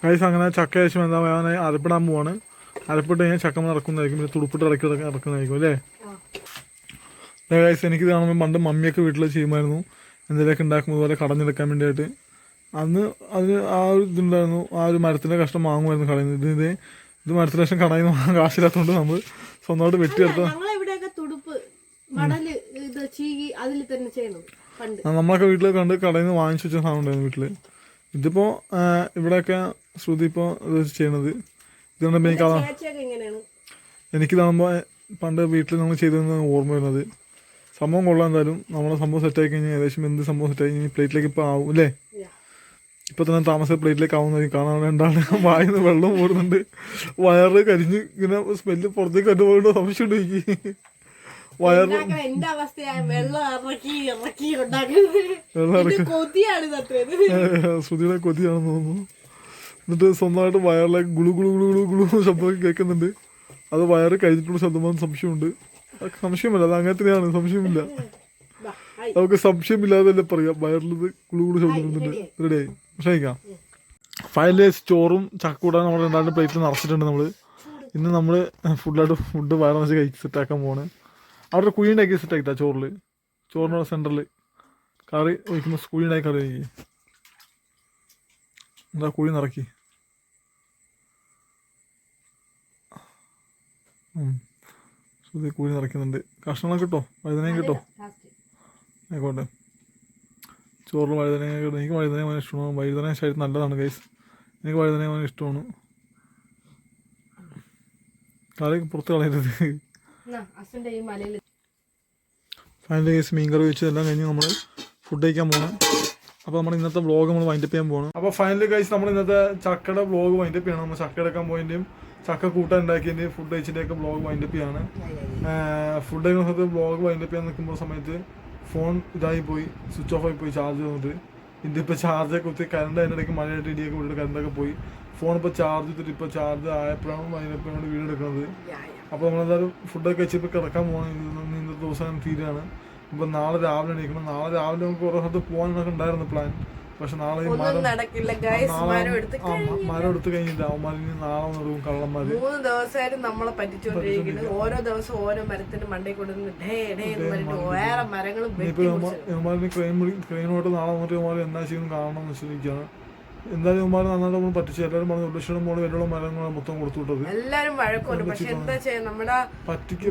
കൈസ് അങ്ങനെ ചക്ക ശേഷം എന്താ വേദന അരപ്പിടാൻ പോവാണ്. അരപ്പിട്ട് കഴിഞ്ഞാൽ ചക്ക ഇറക്കുന്നതായിരിക്കും, പിന്നെ തുടുപ്പിട്ട് ഇറക്കുന്നതായിരിക്കും അല്ലേ? കൈസ് എനിക്കിത് കാണുമ്പോൾ പണ്ട് മമ്മിയൊക്കെ വീട്ടിൽ ചെയ്യുമായിരുന്നു, എന്തെങ്കിലുമൊക്കെ ഉണ്ടാക്കുമ്പോൾ പോലെ കടഞ്ഞെടുക്കാൻ വേണ്ടിയിട്ട്. അന്ന് അതിന് ആ ഒരു ഇതുണ്ടായിരുന്നു, ആ ഒരു മരത്തിൻ്റെ കഷ്ണം വാങ്ങുമായിരുന്നു കടയിൽ നിന്ന്. ഇത് മരത്തിൻ്റെ കഷ്ണം കടയിൽ നിന്ന് വാങ്ങാൻ കാശില്ലാത്തതുകൊണ്ട് നമ്മൾ സ്വന്തമായിട്ട് വെട്ടിയെടുത്ത. നമ്മളൊക്കെ വീട്ടിൽ കണ്ട് കടയിൽ നിന്ന് വാങ്ങിച്ചു വെച്ച സാധനം ഉണ്ടായിരുന്നു വീട്ടിൽ. ഇതിപ്പോൾ ഇവിടെയൊക്കെ ശ്രുതി ഇപ്പോൾ ഇത് ചെയ്യണത് ഇതുകൊണ്ട് എനിക്കിതാകുമ്പോൾ പണ്ട് വീട്ടിൽ നമ്മൾ ചെയ്തതെന്ന് ഓർമ്മ വരുന്നത്. സംഭവം കൊള്ളാം. എന്തായാലും നമ്മളെ സംഭവം സെറ്റായി കഴിഞ്ഞാൽ ഏകദേശം എന്ത് സംഭവം സെറ്റായി കഴിഞ്ഞാൽ പ്ലേറ്റിലേക്ക് ഇപ്പോൾ ആവും അല്ലേ? ഇപ്പോൾ തന്നെ താമസം പ്ലേറ്റിലേക്ക് ആവുന്നതായി കാണാൻ. രണ്ടാണ് വായിന്ന് വെള്ളം ഓടുന്നുണ്ട്, വയറ് കരിഞ്ഞ് ഇങ്ങനെ സ്മെല്ല് പുറത്തേക്ക് കണ്ടുപോയിട്ട് സംശയമുണ്ട് എനിക്ക്. വയറ് ശ്രുതിയുടെ കൊതിയാണെന്ന് തോന്നുന്നു. എന്നിട്ട് സ്വന്തമായിട്ട് വയറിലേക്ക് ഗുളു ഗുളു ഗുളു ഗുളു ഗുളു ശബ്ദമൊക്കെ കേൾക്കുന്നുണ്ട്. അത് വയറ് കഴിഞ്ഞിട്ടുള്ള ശബ്ദമാണെന്ന് സംശയമുണ്ട്. സംശയമില്ല, അത് അങ്ങനെ തന്നെയാണ്, സംശയമില്ല. നമുക്ക് സംശയമില്ലാതെ തന്നെ പറയാം, വയറിലത് ഗുളു ഗുളു ശബ്ദം വരുന്നുണ്ട്. റെഡിയായി ഭക്ഷണിക്കാം. ഫൈനലി ചോറും ചക്കൂടാൻ നമ്മൾ രണ്ടാണ്ട് പ്ലേറ്റിൽ നിറച്ചിട്ടുണ്ട്. നമ്മൾ ഇന്ന് നമ്മൾ ഫുഡ് വയറ് നിറച്ച് കഴിച്ച് സെറ്റാക്കാൻ പോവാണ്. അവിടെ കുഴി ഉണ്ടാക്കി സെറ്റാക്കിട്ടാ ചോറിൻ്റെ സെൻറ്ററിൽ കറി ഒഴിക്കുമ്പോൾ കുഴി ഉണ്ടാക്കി കറി കഴിക്കി. എന്താ കുഴി നിറക്കി. കുഴി നിറയ്ക്കുന്നുണ്ട്. കഷ്ണങ്ങളൊക്കെ കിട്ടോ, വഴുതനയും കിട്ടോ, ആയിക്കോട്ടെ. ചോറിൽ വഴുതനങ്ങ കിട്ടും. എനിക്ക് വഴുതനങ്ങ ഭയങ്കര ഇഷ്ടമാണ്. വഴുതനങ്ങ ശരീരത്തിന് നല്ലതാണ് ഗൈസ്. എനിക്ക് വഴുതനങ്ങ ഭയങ്കര ഇഷ്ടമാണ്. കറി പുറത്ത് കളയരുത്. ഫൈനലി ഗൈസ് മീൻകറി വെച്ച് എല്ലാം കഴിഞ്ഞ് നമ്മൾ ഫുഡ് കഴിക്കാൻ പോകണം. അപ്പോൾ നമ്മൾ ഇന്നത്തെ വ്ളോഗ് നമ്മൾ വൈൻഡപ്പ് ചെയ്യാൻ പോകണം. അപ്പോൾ ഫൈനലി ഗൈസ് നമ്മൾ ഇന്നത്തെ ചക്കയുടെ വ്ളോഗ് വൈൻഡപ്പ് ചെയ്യണം. നമ്മൾ ചക്ക എടുക്കാൻ പോയതിൻ്റെയും ചക്ക കൂട്ടാൻ ഉണ്ടാക്കിയതിൻ്റെയും ഫുഡ് കഴിച്ചിൻ്റെയൊക്കെ വ്ളോഗ് വൈൻഡപ്പ് ചെയ്യാണ്. ഫുഡ് കഴിക്കുന്ന സമയത്ത് വ്ളോഗ് വൈൻഡപ്പ് ചെയ്യാൻ നിൽക്കുമ്പോൾ സമയത്ത് ഫോൺ ഇതായി പോയി, സ്വിച്ച് ഓഫ് ആയി പോയി ചാർജ് ചെയ്തിട്ട്. ഇതിപ്പോൾ ചാർജൊക്കെ കുത്തി കറണ്ട് അതിൻ്റെ ഇടയ്ക്ക് മഴയായിട്ട് ഇടിയൊക്കെ വിട്ടിട്ട് കറണ്ടൊക്കെ പോയി. ഫോൺ ഇപ്പോൾ ചാർജ് ചെയ്തിട്ട് ഇപ്പോൾ ചാർജ് ആയപ്പോഴാണ് വൈൻഡപ്പ് വേണ്ടി വീഡിയോ എടുക്കുന്നത്. അപ്പോൾ നമ്മളെന്തായാലും ഫുഡൊക്കെ കഴിച്ചിപ്പോൾ കിടക്കാൻ പോകണം. ഇന്നത്തെ ദിവസം തീരുകയാണ്. അപ്പോൾ നാളെ രാവിലെ എണീക്കണം. നാളെ രാവിലെ നമുക്ക് കുറേ സ്ഥലത്ത് പോകാനൊക്കെ ഉണ്ടായിരുന്നു പ്ലാൻ. പക്ഷെ നാളെ മരം എടുത്ത് കഴിഞ്ഞില്ല. അവന്മാരിന് നാളെ നടക്കും കള്ളന്മാര്. 3 ദിവസമായിട്ട് നമ്മളെ പറ്റിച്ചോണ്ടിരിക്കുന്നത്. ഓരോ ദിവസം ഓരോ മരത്തിന്റെ മണ്ടയിൽ കൊണ്ടുവന്ന് വേറെ മരങ്ങളും ക്രെയിനോട്ട് നാളെ വന്നിട്ട് അവന്മാർ എന്നാ ചെയ്യുന്നു കാണണം എന്ന് വെച്ചിരിക്കുകയാണ്. എന്തായാലും ഇവന്മാർ നന്നായിട്ട് നമ്മൾ പറ്റിച്ചു. എല്ലാവരും പറഞ്ഞു 1 ലക്ഷം മോള് വലിയുള്ള മരങ്ങൾ മൊത്തം കൊടുത്തു വിട്ടത്. എല്ലാരും വഴക്കുണ്ട്. പക്ഷെ എന്താ ചെയ്യാ, നമ്മുടെ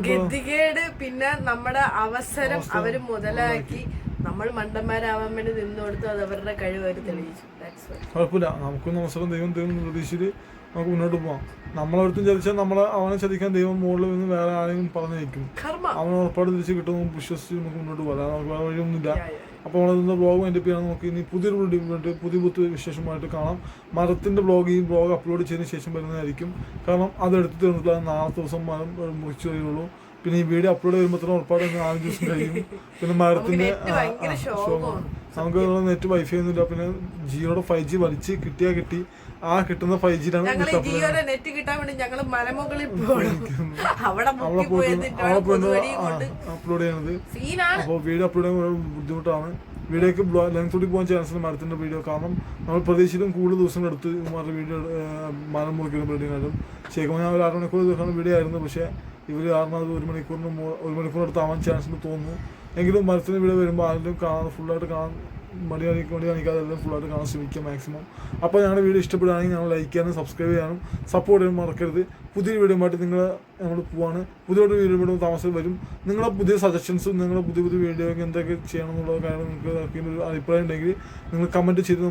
ഗതികേട് പിന്നെ നമ്മുടെ അവസരം അവര് മുതലാക്കി നമ്മൾ മണ്ടന്മാരാവാൻ വേണ്ടി നിന്ന് കൊടുത്തു. അത് അവരുടെ കഴിവ് അവർ തെളിയിച്ചു. കുഴപ്പമില്ല, നമുക്കൊന്നും അവസരം ദൈവം പ്രതീക്ഷിച്ച് നമുക്ക് മുന്നോട്ട് പോവാം. നമ്മളൊരുത്തും ചതിച്ചാൽ അവനെ ചതിക്കാൻ ദൈവം മുകളിൽ നിന്ന് വേറെ ആരെങ്കിലും പറഞ്ഞു വയ്ക്കും. അവനെ ഉറപ്പാട് തിരിച്ച് കിട്ടുമെന്ന് വിശ്വസിച്ച് നമുക്ക് മുന്നോട്ട് പോകാം. നമുക്ക് വേറെ വഴിയൊന്നുമില്ല. അപ്പോൾ നമ്മളിന്ന് വ്ളോഗ് എൻ്റെ പേരാണ്. നമുക്ക് ഇനി പുതിയൊരു പുതിയ വിശേഷമായിട്ട് കാണാം. മരത്തിൻ്റെ വ്ളോഗ് ഈ വ്ളോഗ് അപ്ലോഡ് ചെയ്തതിന് ശേഷം വരുന്നതായിരിക്കും. കാരണം അത് എടുത്തിട്ട് വന്നിട്ടില്ല, നാളത്തെ ദിവസം മരം മുറിച്ച് വരികയുള്ളൂ. പിന്നെ ഈ വീഡിയോ അപ്ലോഡ് ചെയ്യുമ്പോഴത്തേനും ഉറപ്പായിട്ട് 4 ദിവസം കഴിയും. പിന്നെ മരത്തിൻ്റെ നമുക്ക് നെറ്റ് വൈഫൈ ഒന്നുമില്ല. പിന്നെ ജിയോയുടെ 5G വലിച്ച് കിട്ടിയാൽ കിട്ടി, ആ കിട്ടുന്ന 5Gയിലാണ് അപ്ലോഡ് ചെയ്യുന്നത്. അപ്പോൾ വീഡിയോ അപ്ലോഡ് ചെയ്യാൻ ബുദ്ധിമുട്ടാണ്. വീഡിയോക്ക് ലെങ്ത് കൂടി പോകാൻ ചാൻസ് ഉണ്ട് മരത്തിൻ്റെ വീഡിയോ. കാരണം നമ്മൾ പ്രതീക്ഷിച്ചിട്ടും കൂടുതൽ ദിവസം എടുത്ത് വീഡിയോ മരം മുറിക്കുന്ന വീഡിയോയിലും ശരിക്കും ഞാൻ ഒരു 6 മണിക്കൂർ ദിവസമാണ് വീഡിയോ ആയിരുന്നു. പക്ഷേ ഇവർ കാരണം അത് 1 മണിക്കൂർ എടുത്താവാൻ ചാൻസ് ഉണ്ട് തോന്നുന്നു. എങ്കിലും മരത്തിൻ്റെ വീഡിയോ വരുമ്പോൾ ആരെങ്കിലും കാണാൻ ഫുള്ളായിട്ട് കാണാൻ മടി കാണിക്കാതെ എല്ലാം ഫുള്ളായിട്ട് കാണാൻ ശ്രമിക്കുക മാക്സിമം. അപ്പോൾ ഞങ്ങളുടെ വീഡിയോ ഇഷ്ടപ്പെടുകയാണെങ്കിൽ ഞങ്ങൾ ലൈക്ക് ചെയ്യാനും സബ്സ്ക്രൈബ് ചെയ്യാനും സപ്പോർട്ട് ചെയ്യാനും മറക്കരുത്. പുതിയൊരു വീഡിയോ ആയിട്ട് നമ്മൾ പോവാണ്. പുതിയൊരു വീഡിയോ താമസം വരും. നിങ്ങളുടെ പുതിയ സജഷൻസും നിങ്ങളുടെ പുതിയ വീഡിയോ എന്തൊക്കെ ചെയ്യണം എന്നുള്ള കാര്യം നിങ്ങൾക്ക് ഒരു അഭിപ്രായം ഉണ്ടെങ്കിൽ നിങ്ങൾ കമൻറ്റ് ചെയ്ത്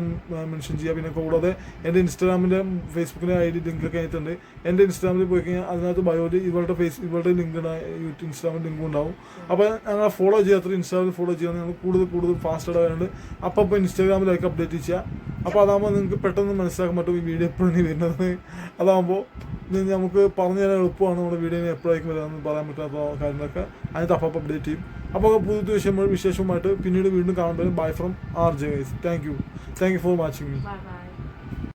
മെൻഷൻ ചെയ്യുക. പിന്നെ കൂടാതെ എൻ്റെ ഇൻസ്റ്റാഗ്രാമിൻ്റെ ഫേസ്ബുക്കിൻ്റെ ID ലിങ്കൊക്കെ ആയിട്ടുണ്ട്. എൻ്റെ ഇൻസ്റ്റാഗ്രാമിൽ പോയി കഴിഞ്ഞാൽ അതിനകത്ത് ബയോയിൽ ഇവളുടെ ലിങ്ക് ഇൻസ്റ്റാഗ്രാമിൽ ലിങ്കും ഉണ്ടാവും. അപ്പോൾ ഞങ്ങൾ ഫോളോ ചെയ്യാത്ത ഇൻസ്റ്റാഗ്രാമിൽ ഫോളോ ചെയ്യാൻ നിങ്ങൾ കൂടുതൽ ഫാസ്റ്റ് ആയതുകൊണ്ട് അപ്പോൾ ഇൻസ്റ്റാഗ്രാമിലേക്ക് അപ്ഡേറ്റ് ചെയ്യുക. അപ്പോൾ അതാകുമ്പോൾ നിങ്ങൾക്ക് പെട്ടെന്ന് മനസ്സിലാക്കാൻ പറ്റും ഈ വീഡിയോ എപ്പോഴും വരുന്നത്. അതാകുമ്പോൾ നമുക്ക് പറഞ്ഞു തരാൻ എളുപ്പമാണ്. നമ്മുടെ വീഡിയോയിൽ എപ്പോഴായിരിക്കും വരാമെന്ന് പറയാൻ പറ്റാത്ത കാര്യങ്ങളൊക്കെ അതിനകത്ത് അപ്പം അപ്ഡേറ്റ് ചെയ്യും. അപ്പോൾ പുതിയ വിശേഷവുമായിട്ട് പിന്നീട് വീണ്ടും കാണുമ്പോൾ bye from RJ guys. Thank you for watching me.